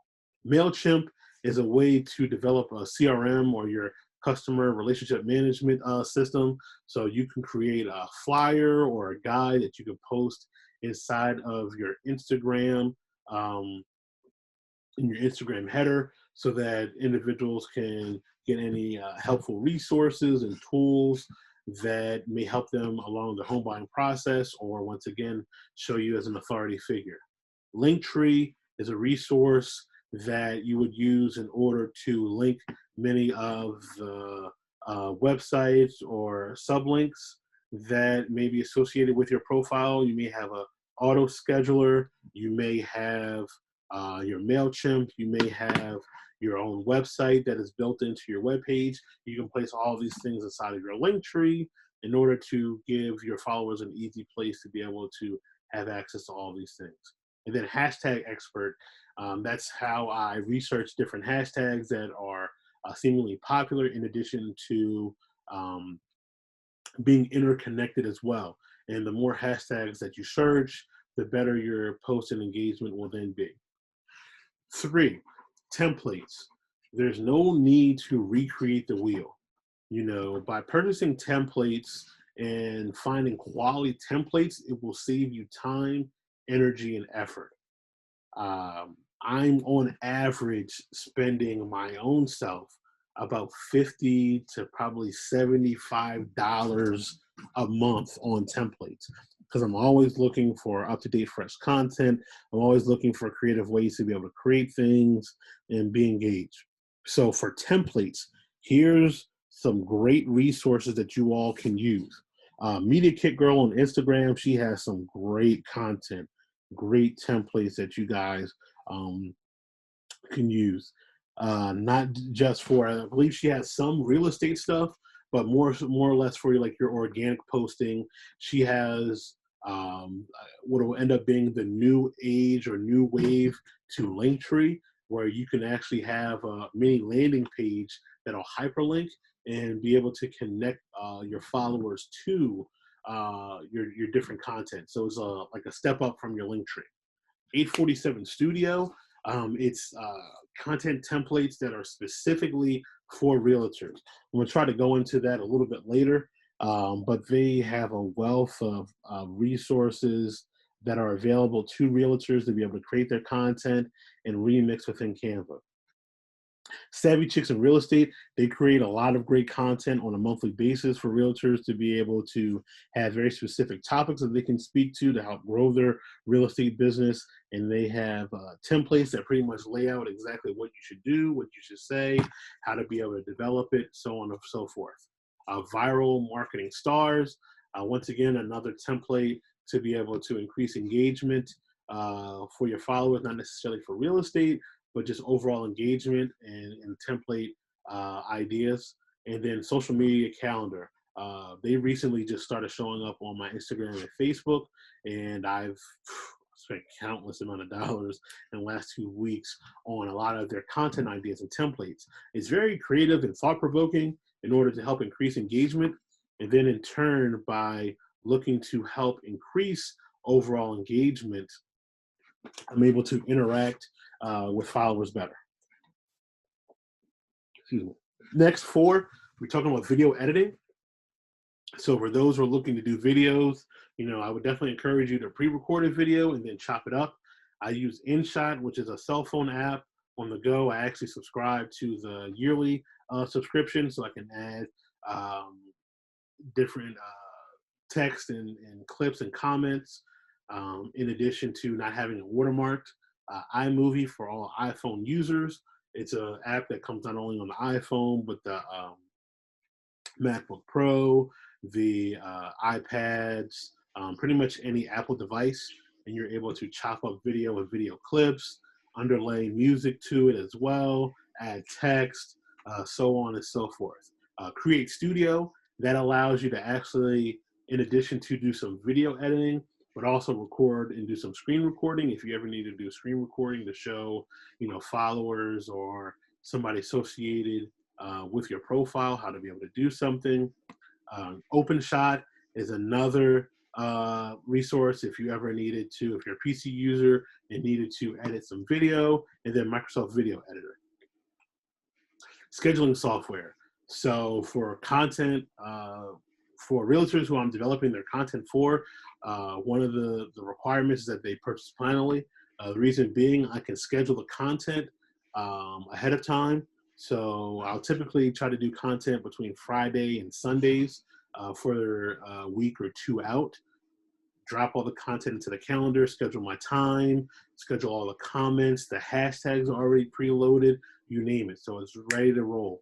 MailChimp is a way to develop a CRM, or your customer relationship management system. So you can create a flyer or a guide that you can post inside of your Instagram, in your Instagram header, so that individuals can get any helpful resources and tools that may help them along the home buying process, or once again, show you as an authority figure. Linktree is a resource that you would use in order to link many of the websites or sublinks that may be associated with your profile. You may have a auto scheduler, you may have your MailChimp, you may have your own website that is built into your web page. You can place all these things inside of your Linktree in order to give your followers an easy place to be able to have access to all these things. And then hashtag expert, that's how I research different hashtags that are seemingly popular, in addition to being interconnected as well. And the more hashtags that you search, the better your post and engagement will then be. 3, templates. There's no need to recreate the wheel. You know, by purchasing templates and finding quality templates, it will save you time, energy, and effort. I'm on average spending my own self about $50 to probably $75 a month on templates, because I'm always looking for up-to-date, fresh content. I'm always looking for creative ways to be able to create things and be engaged. So for templates, here's some great resources that you all can use. Media Kit Girl on Instagram, she has some great content, great templates that you guys can use. Not just for, I believe she has some real estate stuff, but more or less for like your organic posting. She has what will end up being the new age or new wave to Linktree, where you can actually have a mini landing page that'll hyperlink and be able to connect your followers to your different content. So it's like a step up from your Linktree. 847 Studio, it's content templates that are specifically for realtors. I'm going to try to go into that a little bit later, but they have a wealth of resources that are available to realtors to be able to create their content and remix within Canva. Savvy Chicks in Real Estate, they create a lot of great content on a monthly basis for realtors to be able to have very specific topics that they can speak to help grow their real estate business. And they have templates that pretty much lay out exactly what you should do, what you should say, how to be able to develop it, so on and so forth. Viral Marketing Stars, once again, another template to be able to increase engagement for your followers, not necessarily for real estate, but just overall engagement and template ideas. And then Social Media Calendar. They recently just started showing up on my Instagram and Facebook, and I've spent countless amount of dollars in the last 2 weeks on a lot of their content ideas and templates. It's very creative and thought-provoking in order to help increase engagement. And then in turn, by looking to help increase overall engagement, I'm able to interact with followers better. Excuse me. Next 4, we're talking about video editing. So for those who are looking to do videos, I would definitely encourage you to pre-record a video and then chop it up. I use InShot, which is a cell phone app on the go. I actually subscribe to the yearly subscription, so I can add different text and clips and comments, in addition to not having it watermarked. iMovie for all iPhone users. It's an app that comes not only on the iPhone, but the MacBook Pro, the iPads, pretty much any Apple device, and you're able to chop up video and video clips, underlay music to it as well, add text, so on and so forth. Create Studio, that allows you to actually, in addition to do some video editing, but also record and do some screen recording if you ever need to do screen recording to show, followers or somebody associated with your profile, how to be able to do something. OpenShot is another resource if you ever needed to, if you're a PC user and needed to edit some video, and then Microsoft Video Editor. Scheduling software. So for content, for realtors who I'm developing their content for, one of the requirements is that they purchase Planoly. The reason being, I can schedule the content ahead of time. So I'll typically try to do content between Friday and Sundays for a week or 2 out. Drop all the content into the calendar, schedule my time, schedule all the comments, the hashtags are already preloaded, you name it. So it's ready to roll.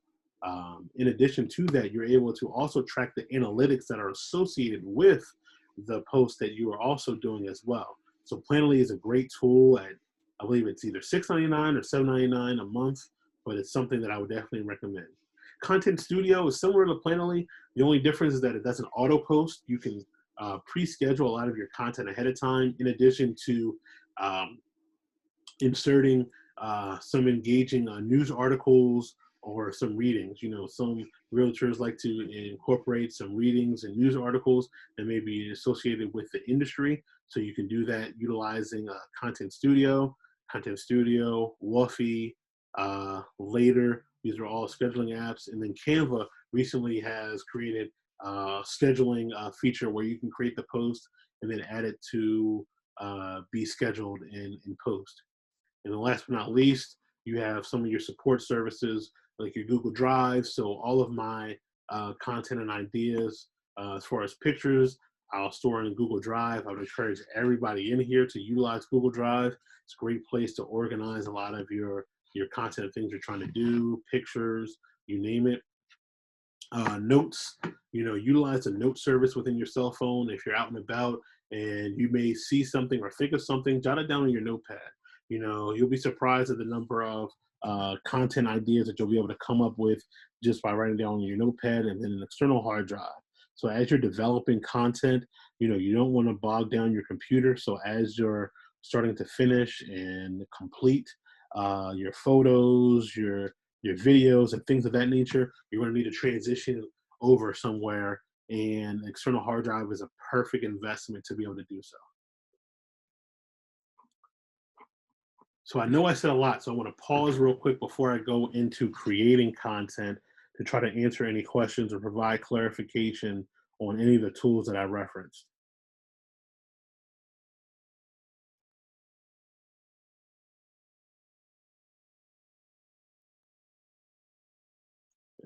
In addition to that, you're able to also track the analytics that are associated with the post that you are also doing as well. So Planoly is a great tool at, I believe it's either $6.99 or $7.99 a month, but it's something that I would definitely recommend. Content Studio is similar to Planoly. The only difference is that it doesn't auto post. You can pre-schedule a lot of your content ahead of time, in addition to inserting some engaging news articles or some readings. Some realtors like to incorporate some readings and news articles that may be associated with the industry. So you can do that utilizing Content Studio, Woofy, Later. These are all scheduling apps. And then Canva recently has created a scheduling feature where you can create the post and then add it to be scheduled in post. And then last but not least, you have some of your support services like your Google Drive. So all of my content and ideas as far as pictures, I'll store in Google Drive. I would encourage everybody in here to utilize Google Drive. It's a great place to organize a lot of your content, things you're trying to do, pictures, you name it. Notes, utilize the note service within your cell phone. If you're out and about and you may see something or think of something, jot it down on your notepad. You'll be surprised at the number of content ideas that you'll be able to come up with just by writing down on your notepad and then an external hard drive. So as you're developing content, you don't want to bog down your computer. So as you're starting to finish and complete your photos, your videos and things of that nature, you're going to need to transition over somewhere, and an external hard drive is a perfect investment to be able to do so. So I know I said a lot, so I want to pause real quick before I go into creating content to try to answer any questions or provide clarification on any of the tools that I referenced.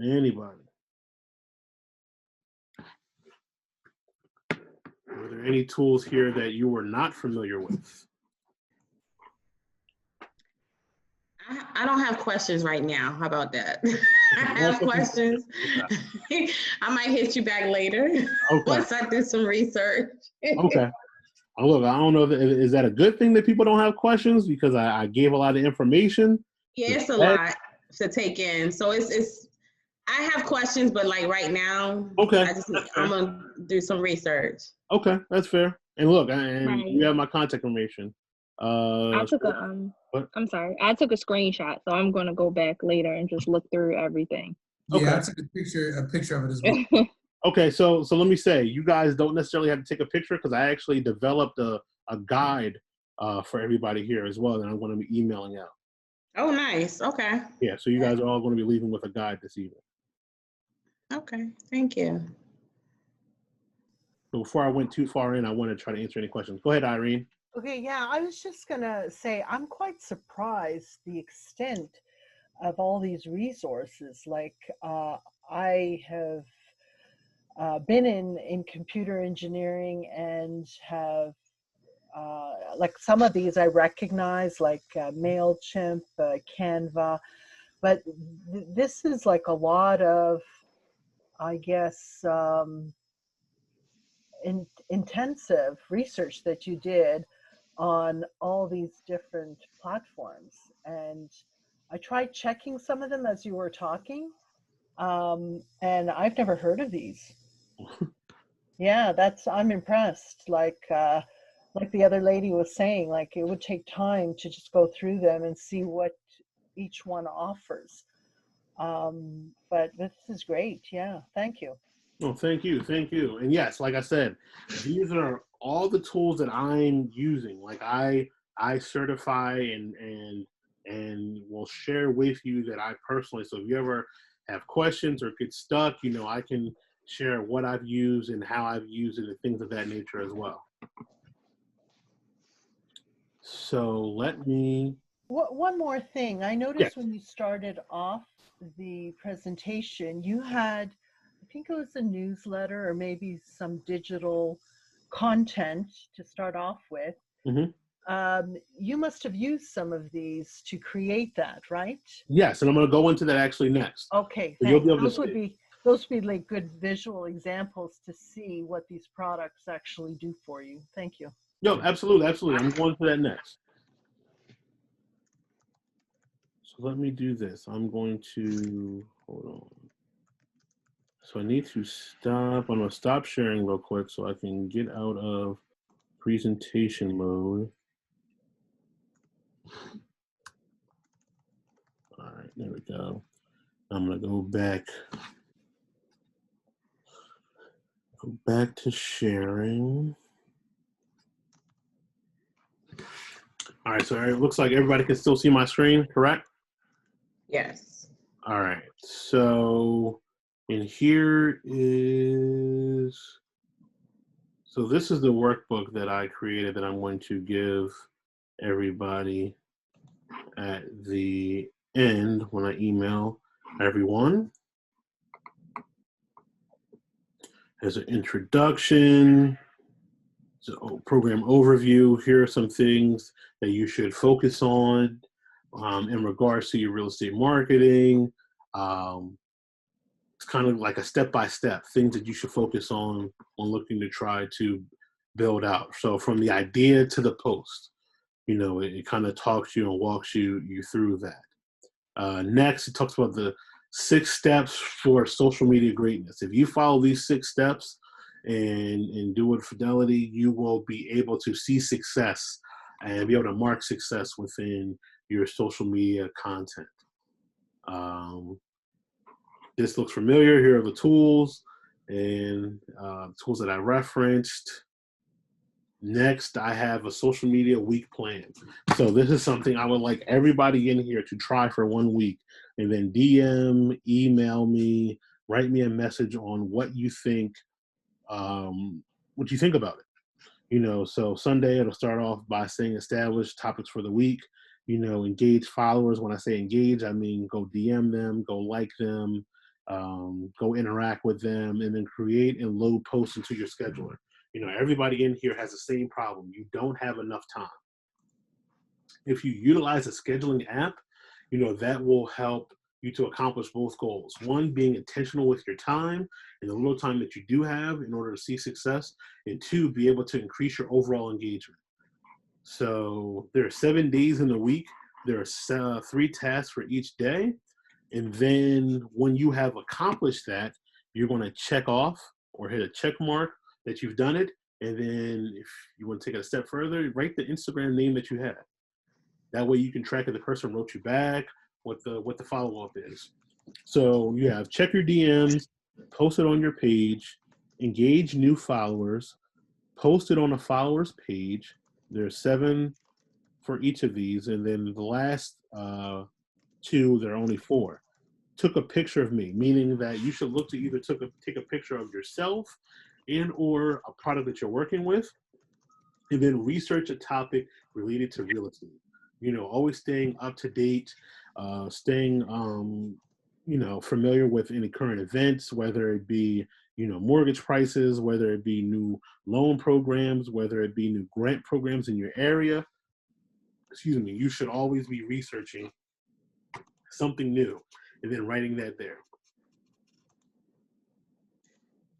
Anybody? Are there any tools here that you were not familiar with? I don't have questions right now. How about that? I have questions. I might hit you back later once I do some research. Okay. Look, I don't know, is that a good thing that people don't have questions? Because I gave a lot of information. Yeah, it's a lot to take in. So I have questions, but like right now, okay, I'm gonna do some research. Okay, that's fair. And look, you have my contact information. I took I'm sorry. I took a screenshot, so I'm gonna go back later and just look through everything. Yeah, okay. I took a picture of it as well. Okay, so let me say, you guys don't necessarily have to take a picture because I actually developed a guide for everybody here as well that I'm going to be emailing out. Oh, nice. Okay. Yeah, so you guys are all going to be leaving with a guide this evening. Okay. Thank you. So before I went too far in, I want to try to answer any questions. Go ahead, Irene. Okay, yeah, I was just gonna say I'm quite surprised the extent of all these resources. Like I have been in computer engineering and have like some of these I recognize, like MailChimp, Canva, but this is like a lot of, I guess, intensive research that you did on all these different platforms. And I tried checking some of them as you were talking, and I've never heard of these. Yeah, I'm impressed. Like the other lady was saying, like it would take time to just go through them and see what each one offers. But this is great. Yeah, thank you. Oh, thank you, thank you. And yes, like I said, these are all the tools that I'm using. Like I certify and will share with you that I personally. So if you ever have questions or get stuck, I can share what I've used and how I've used it and things of that nature as well. So let me. One more thing. I noticed Yes. when you started off the presentation, you had, I think it was a newsletter or maybe some digital content to start off with. You must have used some of these to create that, right? Yes, and I'm going to go into that actually next. Okay, So you'll thanks. be able to Those would be like good visual examples to see what these products actually do for you. Thank you. No, absolutely, absolutely. I'm going to that next. So let me do this. I'm going to, hold on. So I need to stop. I'm going to stop sharing real quick so I can get out of presentation mode. All right, there we go. I'm going to go back to sharing. All right, so it looks like everybody can still see my screen, correct? Yes. All right, so and here is, so this is the workbook that I created that I'm going to give everybody at the end when I email everyone. As an introduction, so program overview, here are some things that you should focus on in regards to your real estate marketing. It's kind of like a step-by-step, things that you should focus on when looking to try to build out. So from the idea to the post, it kind of talks you and walks you through that. Next, it talks about the 6 steps for social media greatness. If you follow these 6 steps and do it with fidelity, you will be able to see success and be able to mark success within your social media content. This looks familiar. Here are the tools and tools that I referenced. Next, I have a social media week plan. So this is something I would like everybody in here to try for 1 week, and then DM, email me, write me a message on what you think about it. So Sunday, it'll start off by saying establish topics for the week. Engage followers. When I say engage, I mean go DM them, go like them, go interact with them, and then create and load posts into your scheduler. Everybody in here has the same problem. You don't have enough time. If you utilize a scheduling app, that will help you to accomplish both goals. One, being intentional with your time and the little time that you do have in order to see success, and 2, be able to increase your overall engagement. So there are 7 days in the week. There are 3 tasks for each day. And then when you have accomplished that, you're going to check off or hit a check mark that you've done it. And then if you want to take it a step further, write the Instagram name that you had. That way you can track if the person wrote you back, what the follow-up is. So you have check your DMs, post it on your page, engage new followers, post it on a followers page. There's 7 for each of these, and then the last 2, there are only 4. Took a picture of me, meaning that you should look to either take a picture of yourself and or a product that you're working with, and then research a topic related to real estate. Always staying up to date, staying familiar with any current events, whether it be mortgage prices, whether it be new loan programs, whether it be new grant programs in your area. Excuse me. You should always be researching something new and then writing that there.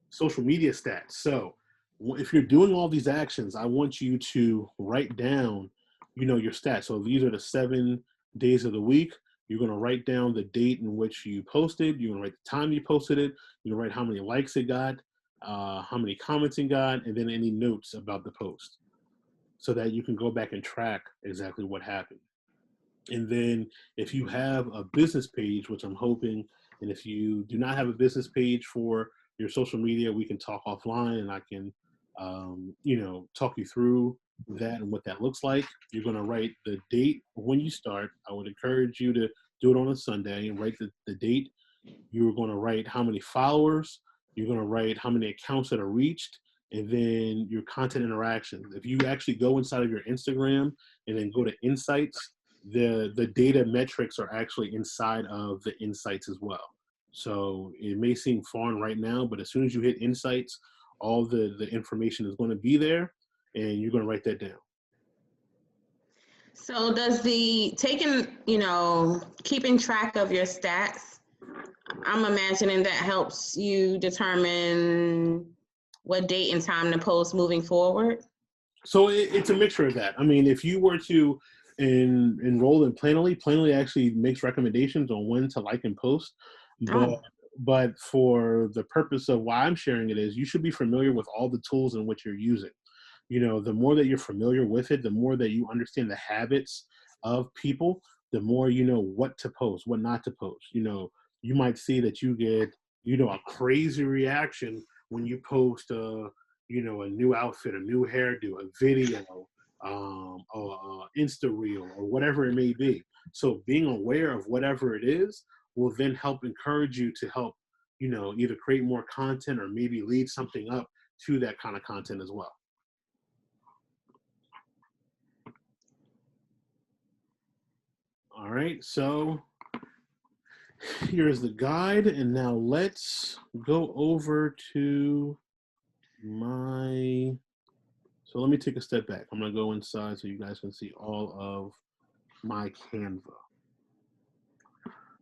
Social media stats. So if you're doing all these actions, I want you to write down, your stats. So these are the 7 days of the week. You're going to write down the date in which you posted. You're going to write the time you posted it. You're going to write how many likes it got, how many comments it got, and then any notes about the post so that you can go back and track exactly what happened. And then if you have a business page, which I'm hoping, and if you do not have a business page for your social media, we can talk offline and I can, talk you through that and what that looks like. You're going to write the date when you start. I would encourage you to do it on a Sunday and write the date. You're going to write how many followers. You're going to write how many accounts that are reached, and then your content interactions. If you actually go inside of your Instagram and then go to insights, the data metrics are actually inside of the insights as well. So it may seem foreign right now, but as soon as you hit insights, all the information is going to be there, and you're going to write that down. So does the keeping track of your stats, I'm imagining that helps you determine what date and time to post moving forward? So it's a mixture of that. I mean, if you were to enroll in Planoly actually makes recommendations on when to like and post. But for the purpose of why I'm sharing it is you should be familiar with all the tools in which you're using. The more that you're familiar with it, the more that you understand the habits of people, the more you know what to post, what not to post. You might see that you get, a crazy reaction when you post a new outfit, a new hairdo, a video, or Insta reel, or whatever it may be. So being aware of whatever it is will then help encourage you to help, either create more content or maybe lead something up to that kind of content as well. All right, so here's the guide, and now let's go over to so let me take a step back. I'm gonna go inside so you guys can see all of my Canva.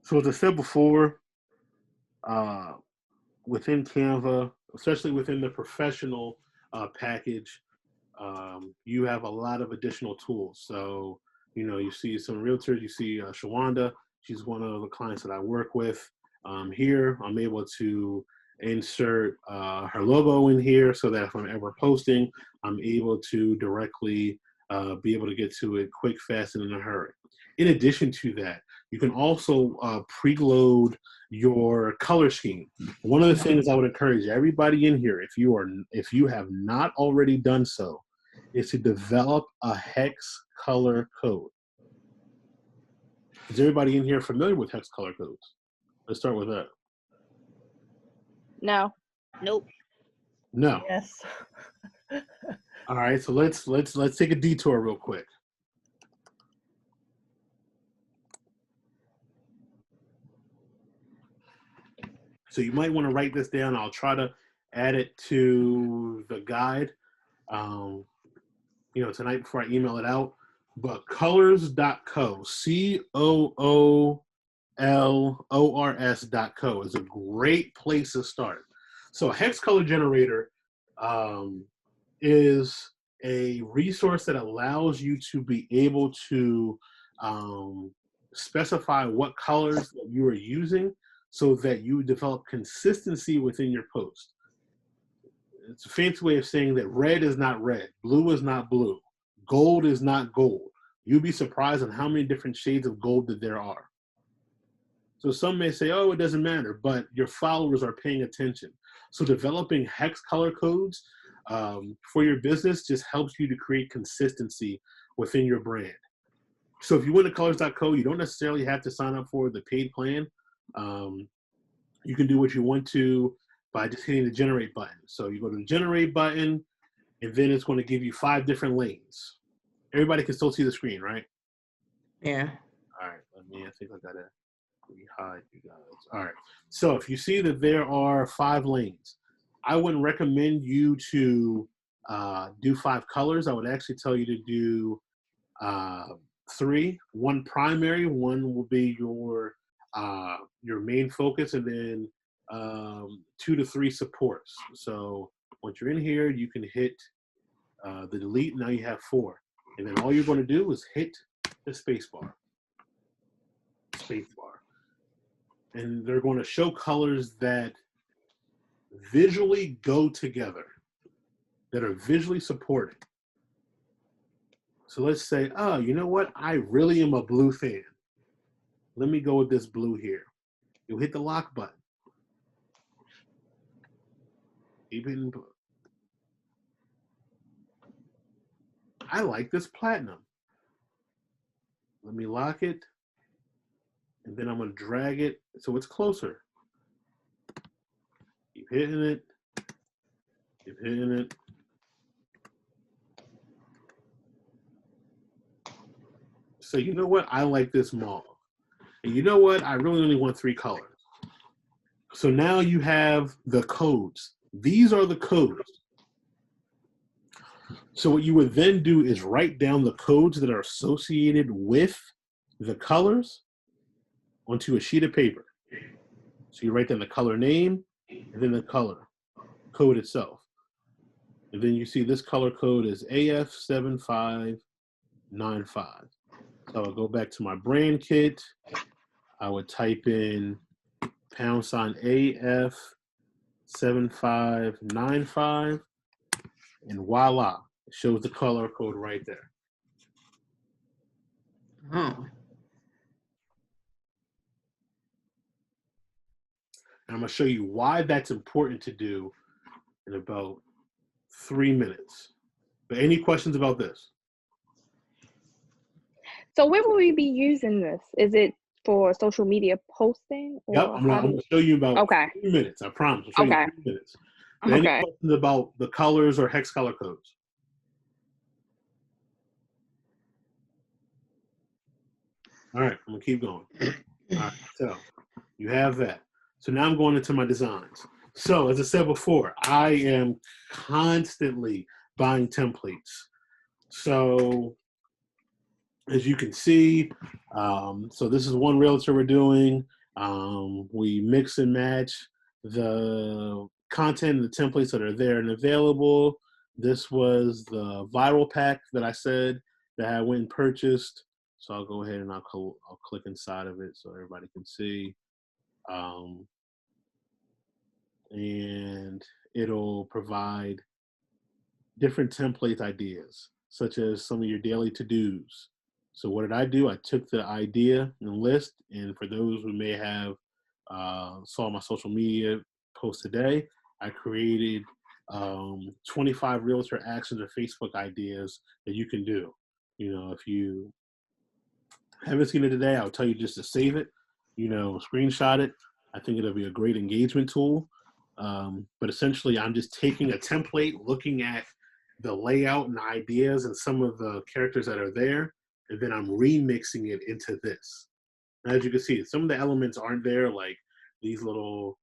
So as I said before, within Canva, especially within the professional package, you have a lot of additional tools. So, you see some realtors, you see Shawanda, she's one of the clients that I work with. Here, I'm able to insert her logo in here so that if I'm ever posting, I'm able to directly be able to get to it quick, fast, and in a hurry. In addition to that, you can also preload your color scheme. One of the things I would encourage everybody in here, if you have not already done so, is to develop a hex color code. Is everybody in here familiar with hex color codes? Let's start with that. No. Nope. No. Yes. All right, so let's take a detour real quick. So you might want to write this down. I'll try to add it to the guide, tonight before I email it out. But colors.co, COOLORS.co is a great place to start. So a hex color generator is a resource that allows you to be able to specify what colors that you are using so that you develop consistency within your post. It's a fancy way of saying that red is not red, blue is not blue, gold is not gold. You'd be surprised on how many different shades of gold that there are. So some may say, oh, it doesn't matter, but your followers are paying attention. So developing hex color codes for your business just helps you to create consistency within your brand. So if you went to colors.co, you don't necessarily have to sign up for the paid plan. You can do what you want to by just hitting the generate button. So you go to the generate button, and then it's going to give you 5 different lanes. Everybody can still see the screen, right? Yeah. All right, I think I gotta re-hide you guys. All right, so if you see that there are 5 lanes, I wouldn't recommend you to do 5 colors. I would actually tell you to do 3. 1 primary, 1 will be your main focus, and then 2 to 3 supports. So once you're in here, you can hit the delete. Now you have 4, and then all you're going to do is hit the space bar, and they're going to show colors that visually go together, that are visually supported. So let's say, oh, you know what? I really am a blue fan. Let me go with this blue here. You'll hit the lock button. Even I like this platinum. Let me lock it, and then I'm going to drag it so it's closer. Keep hitting it. Keep hitting it. So you know what? I like this mauve. And you know what? I really only want 3 colors. So now you have the codes. These are the codes. So what you would then do is write down the codes that are associated with the colors onto a sheet of paper. So you write down the color name and then the color code itself. And then you see this color code is AF7595. So I'll go back to my brand kit. I would type in # AF7595, and voila, it shows the color code right there. Oh. And I'm going to show you why that's important to do in about 3 minutes. But any questions about this? So where will we be using this? Is it for social media posting? Or Yep, I'm going to show you about Okay. 3 minutes. I promise. I'll show you 3 minutes. But any Okay. questions about the colors or hex color codes? All right, I'm going to keep going. All right, so you have that. So now I'm going into my designs. So as I said before, I am constantly buying templates. So as you can see, so this is one realtor we're doing. We mix and match the content and the templates that are there and available. This was the viral pack that I said that I went and purchased. So I'll go ahead and I'll click inside of it so everybody can see. And it'll provide different template ideas, such as some of your daily to-dos. So what did I do? I took the idea and list, and for those who may have saw my social media post today, I created 25 realtor actions or Facebook ideas that you can do. You know, if you haven't seen it today, I'll tell you just to save it, you know, screenshot it. I think it'll be a great engagement tool. But essentially, I'm just taking a template, looking at the layout and ideas and some of the characters that are there, and then I'm remixing it into this. And as you can see, some of the elements aren't there, like these little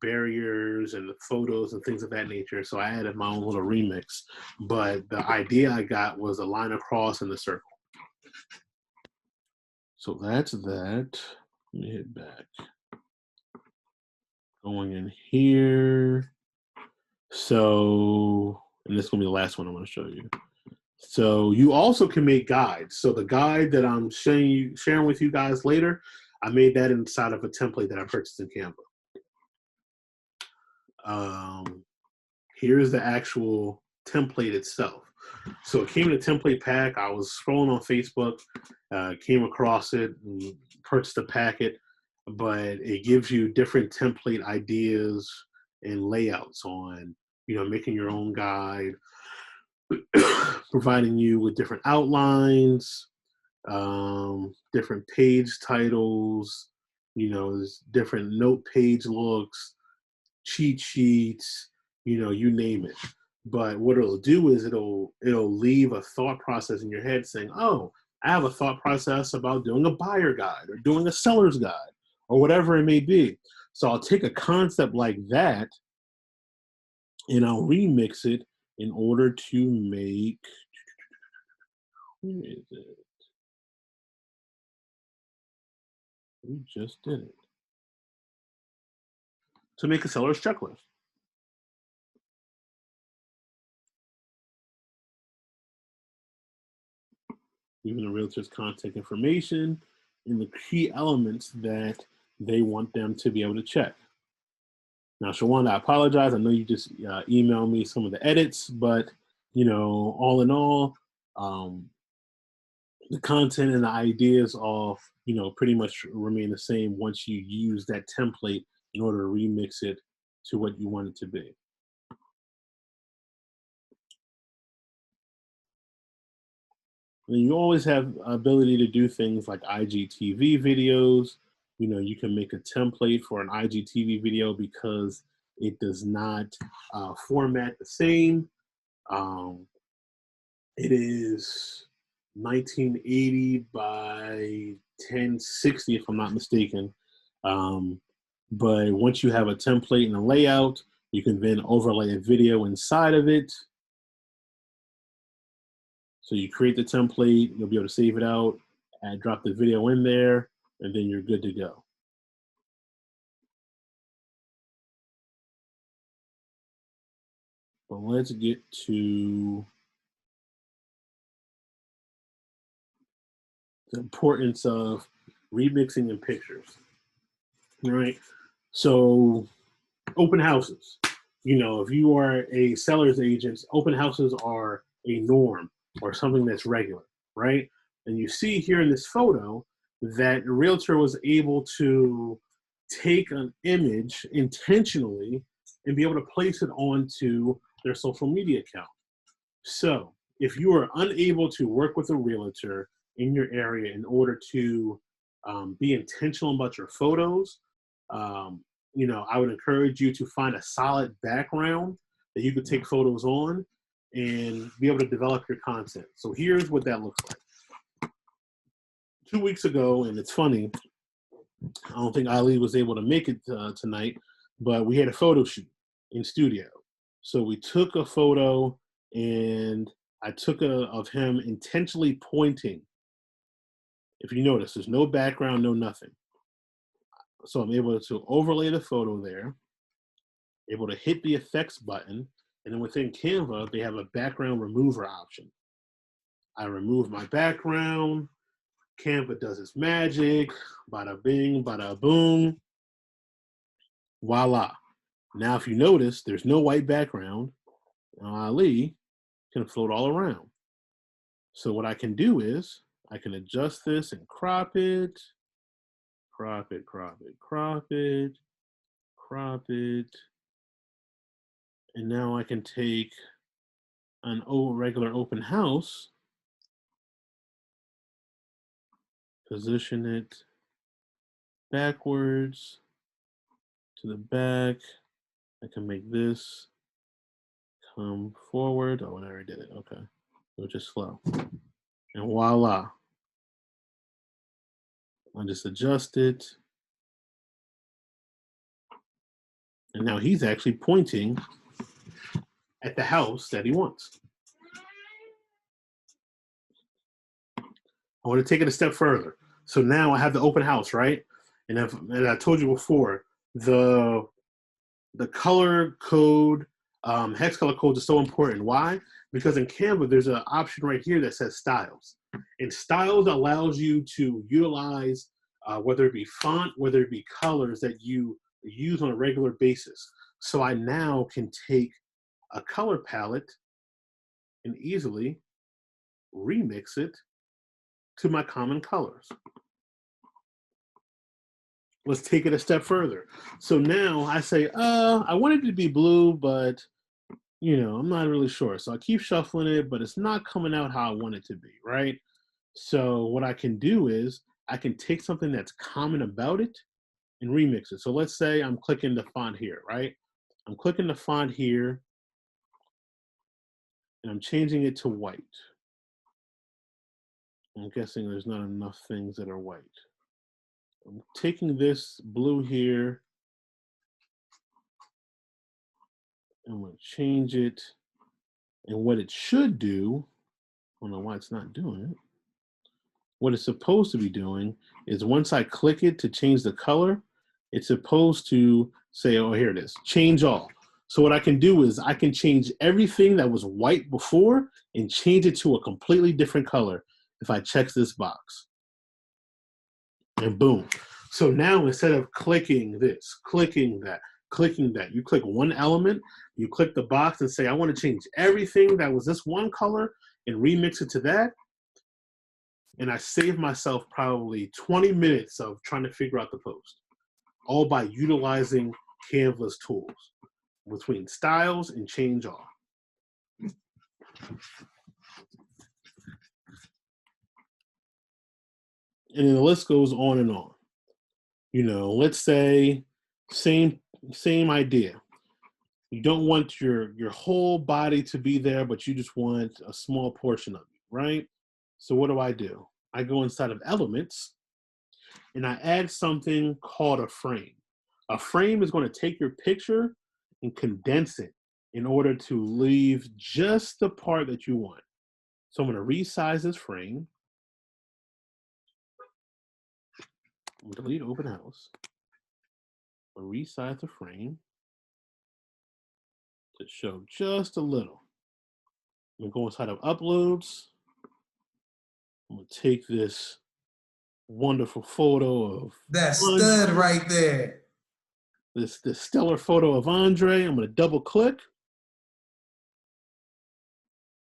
barriers and the photos and things of that nature. So I added my own little remix. But the idea I got was a line across in the circle. So that's that. Let me hit back. Going in here. So, and this is going to be the last one I'm going to show you. So you also can make guides. So the guide that I'm sharing with you guys later, I made that inside of a template that I purchased in Canva. Here's the actual template itself. So it came in a template pack. I was scrolling on Facebook, came across it, and purchased a packet. but it gives you different template ideas and layouts on, making your own guide, providing you with different outlines, different page titles, there's different note page looks, cheat sheets, you name it. But what it'll do is it'll leave a thought process in your head saying, oh, I have a thought process about doing a buyer guide or doing a seller's guide or whatever it may be. So I'll take a concept like that and I'll remix it in order to make, where is it? We just did it. To make a seller's checklist. Even the realtor's contact information and the key elements that they want them to be able to check. Now, Shawanda, I apologize. I know you just emailed me some of the edits, but all in all, the content and the ideas all pretty much remain the same once you use that template in order to remix it to what you want it to be. And you always have ability to do things like IGTV videos. You can make a template for an IGTV video because it does not format the same. It is 1980 by 1060, if I'm not mistaken. But once you have a template and a layout, you can then overlay a video inside of it. So you create the template, you'll be able to save it out, and drop the video in there, and then you're good to go. But let's get to the importance of remixing in pictures. All right. So open houses. If you are a seller's agent, open houses are a norm or something that's regular, right? And you see here in this photo that a realtor was able to take an image intentionally and be able to place it onto their social media account. So if you are unable to work with a realtor in your area in order to be intentional about your photos, I would encourage you to find a solid background that you could take photos on and be able to develop your content. So here's what that looks like. 2 weeks ago, and it's funny, I don't think Ali was able to make it tonight, but we had a photo shoot in studio. So we took a photo and I took of him intentionally pointing. If you notice, there's no background, no nothing. So I'm able to overlay the photo there, able to hit the effects button, and then within Canva, they have a background remover option. I remove my background, Canva does its magic, bada bing, bada boom, voila. Now, if you notice, there's no white background. Ali can float all around. So what I can do is I can adjust this and crop it, crop it, crop it, crop it, crop it. And now I can take an regular open house, position it backwards to the back. I can make this come forward. Oh, I already did it. Okay. It was just slow. And voila. I just adjust it. And now he's actually pointing at the house that he wants. I want to take it a step further. So now I have the open house, right? And I told you before, the color code, hex color code is so important. Why? Because in Canva, there's an option right here that says styles. And styles allows you to utilize, whether it be font, whether it be colors that you use on a regular basis. So I now can take a color palette and easily remix it to my common colors. let's take it a step further. So now I say, I want it to be blue, but I'm not really sure. So I keep shuffling it, but it's not coming out how I want it to be, right? So what I can do is I can take something that's common about it and remix it. So let's say I'm clicking the font here, right? I'm clicking the font here and I'm changing it to white. I'm guessing there's not enough things that are white. I'm taking this blue here. I'm going to change it. And what it should do, I don't know why it's not doing it. What it's supposed to be doing is once I click it to change the color, it's supposed to say, oh, here it is, change all. So what I can do is I can change everything that was white before and change it to a completely different color if I check this box. And boom. So now instead of clicking this, clicking that, you click one element, you click the box and say, I want to change everything that was this one color and remix it to that. And I save myself probably 20 minutes of trying to figure out the post, all by utilizing Canva's tools between styles and change all. And then the list goes on and on. Let's say same idea. You don't want your whole body to be there, but you just want a small portion of it, right? So what do? I go inside of elements and I add something called a frame. A frame is going to take your picture and condense it in order to leave just the part that you want. So I'm going to resize this frame. I'm going to delete open house. I'll resize the frame to show just a little. I'm going to go inside of uploads. I'm going to take this wonderful photo of that stud right there. This stellar photo of Andre. I'm going to double click.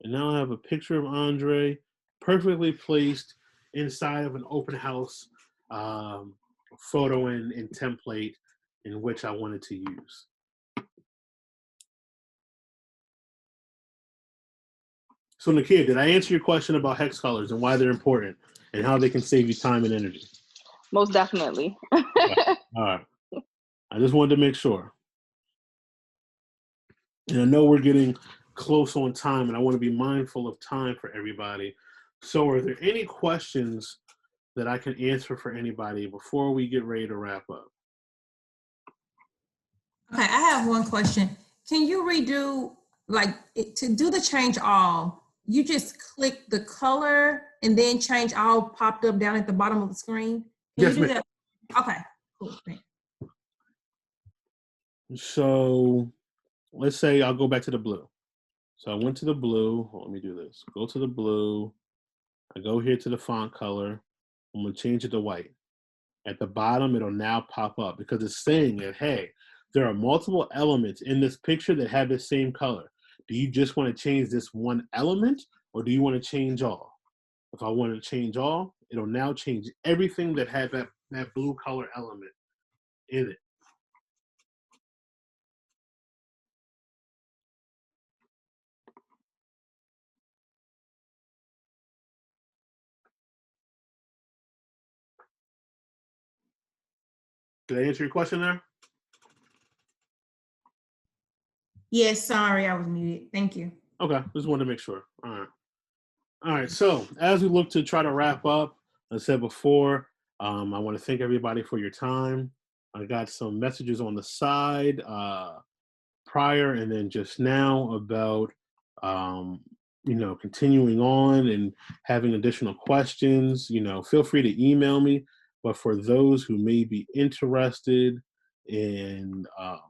And now I have a picture of Andre perfectly placed inside of an open house photo and template in which I wanted to use. So Nakia, did I answer your question about hex colors and why they're important and how they can save you time and energy? Most definitely. All right. I just wanted to make sure. And I know we're getting close on time, and I want to be mindful of time for everybody. So are there any questions that I can answer for anybody before we get ready to wrap up? Okay, I have one question. Can you redo, to do the change all, you just click the color and then change all popped up down at the bottom of the screen? Can Yes, you do ma'am. that? Okay, cool. Thanks. So let's say I'll go back to the blue. So I went to the blue. Let me do this. Go to the blue. I go here to the font color. I'm going to change it to white. At the bottom, it'll now pop up because it's saying that, hey, there are multiple elements in this picture that have the same color. Do you just want to change this one element or do you want to change all? If I want to change all, it'll now change everything that had that blue color element in it. Did I answer your question there? Yes, sorry, I was muted. Thank you. Okay, just wanted to make sure. All right, so as we look to try to wrap up, as I said before, I want to thank everybody for your time. I got some messages on the side prior and then just now about, continuing on and having additional questions. Feel free to email me. But for those who may be interested in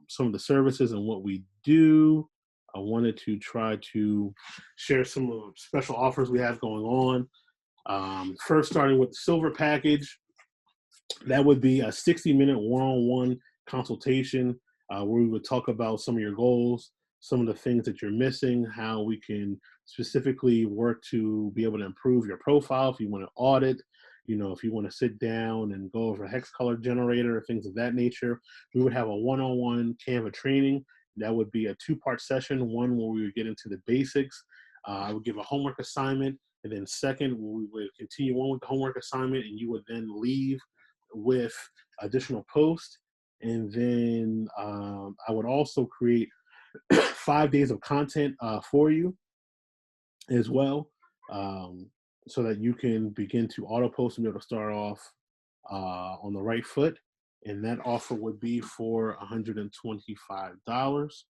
some of the services and what we do, I wanted to try to share some of the special offers we have going on. First, starting with the silver package, that would be a 60-minute one-on-one consultation where we would talk about some of your goals, some of the things that you're missing, how we can specifically work to be able to improve your profile if you want to audit, You know, if you want to sit down and go over a hex color generator or things of that nature, we would have a one-on-one Canva training. That would be a 2-part session. One where we would get into the basics. I would give a homework assignment, and then second, we would continue on with the homework assignment, and you would then leave with additional posts. And then I would also create 5 days of content for you as well, so that you can begin to auto post and be able to start off on the right foot. And that offer would be for $125.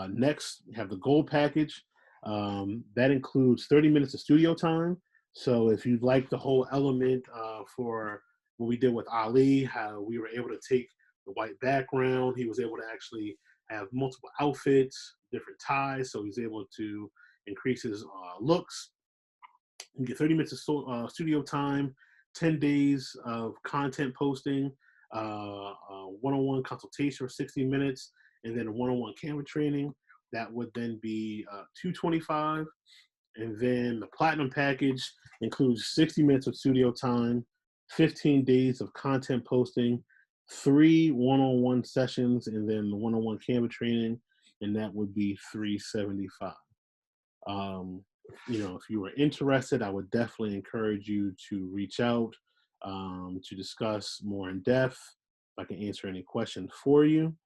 Next, we have the gold package. That includes 30 minutes of studio time. So if you'd like the whole element for what we did with Ali, how we were able to take the white background, he was able to actually have multiple outfits, different ties, so he's able to increase his looks. You get 30 minutes of studio time, 10 days of content posting, one-on-one consultation for 60 minutes, and then a one-on-one Canva training. That would then be $225. And then the platinum package includes 60 minutes of studio time, 15 days of content posting, 3 one-on-one sessions, and then the one-on-one Canva training, and that would be $375. You know, if you were interested, I would definitely encourage you to reach out to discuss more in depth. If I can answer any questions for you.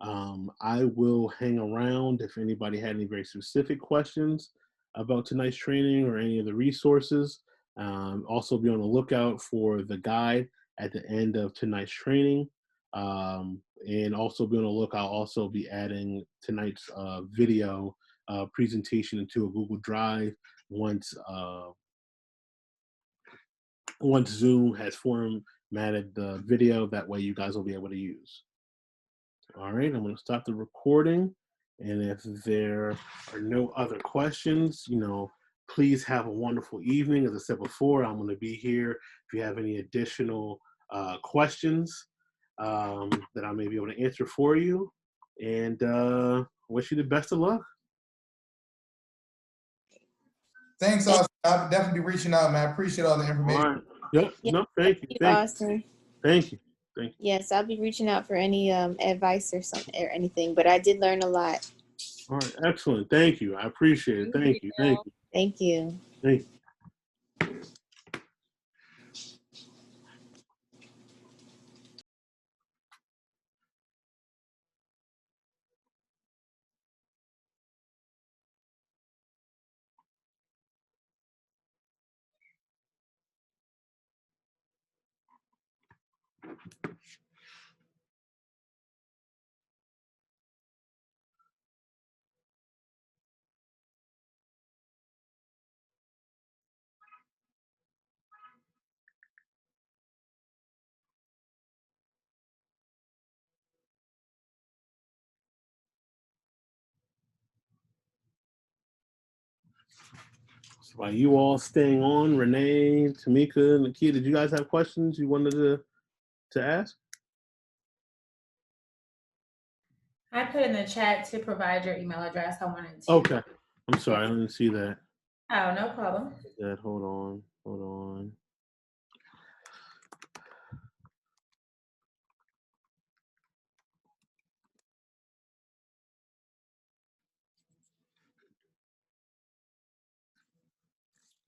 I will hang around if anybody had any very specific questions about tonight's training or any of the resources. Also be on the lookout for the guide at the end of tonight's training. And also be on the lookout, I'll also be adding tonight's video presentation into a Google Drive once Zoom has formatted the video. That way you guys will be able to use. All right, I'm going to stop the recording. And if there are no other questions, you know, please have a wonderful evening. As I said before, I'm going to be here if you have any additional questions that I may be able to answer for you. And wish you the best of luck. Thanks, Austin. I'll definitely be reaching out, man. I appreciate all the information. All right. Yep. Yeah, No, thank you. Austin. Thank you. Thank you. Yes, I'll be reaching out for any advice or something or anything, but I did learn a lot. All right. Excellent. Thank you. I appreciate it. Thank you. Thank you. Thank you. Thank you. So while you all staying on, Renee, Tamika, Nakia, did you guys have questions you wanted to ask? I put in the chat to provide your email address. I wanted to. Okay. I'm sorry, I didn't see that. Oh, no problem. Hold on. Hold on.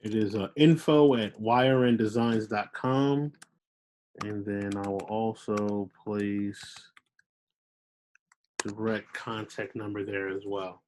It is info@yrndesigns.com. And then I will also place direct contact number there as well.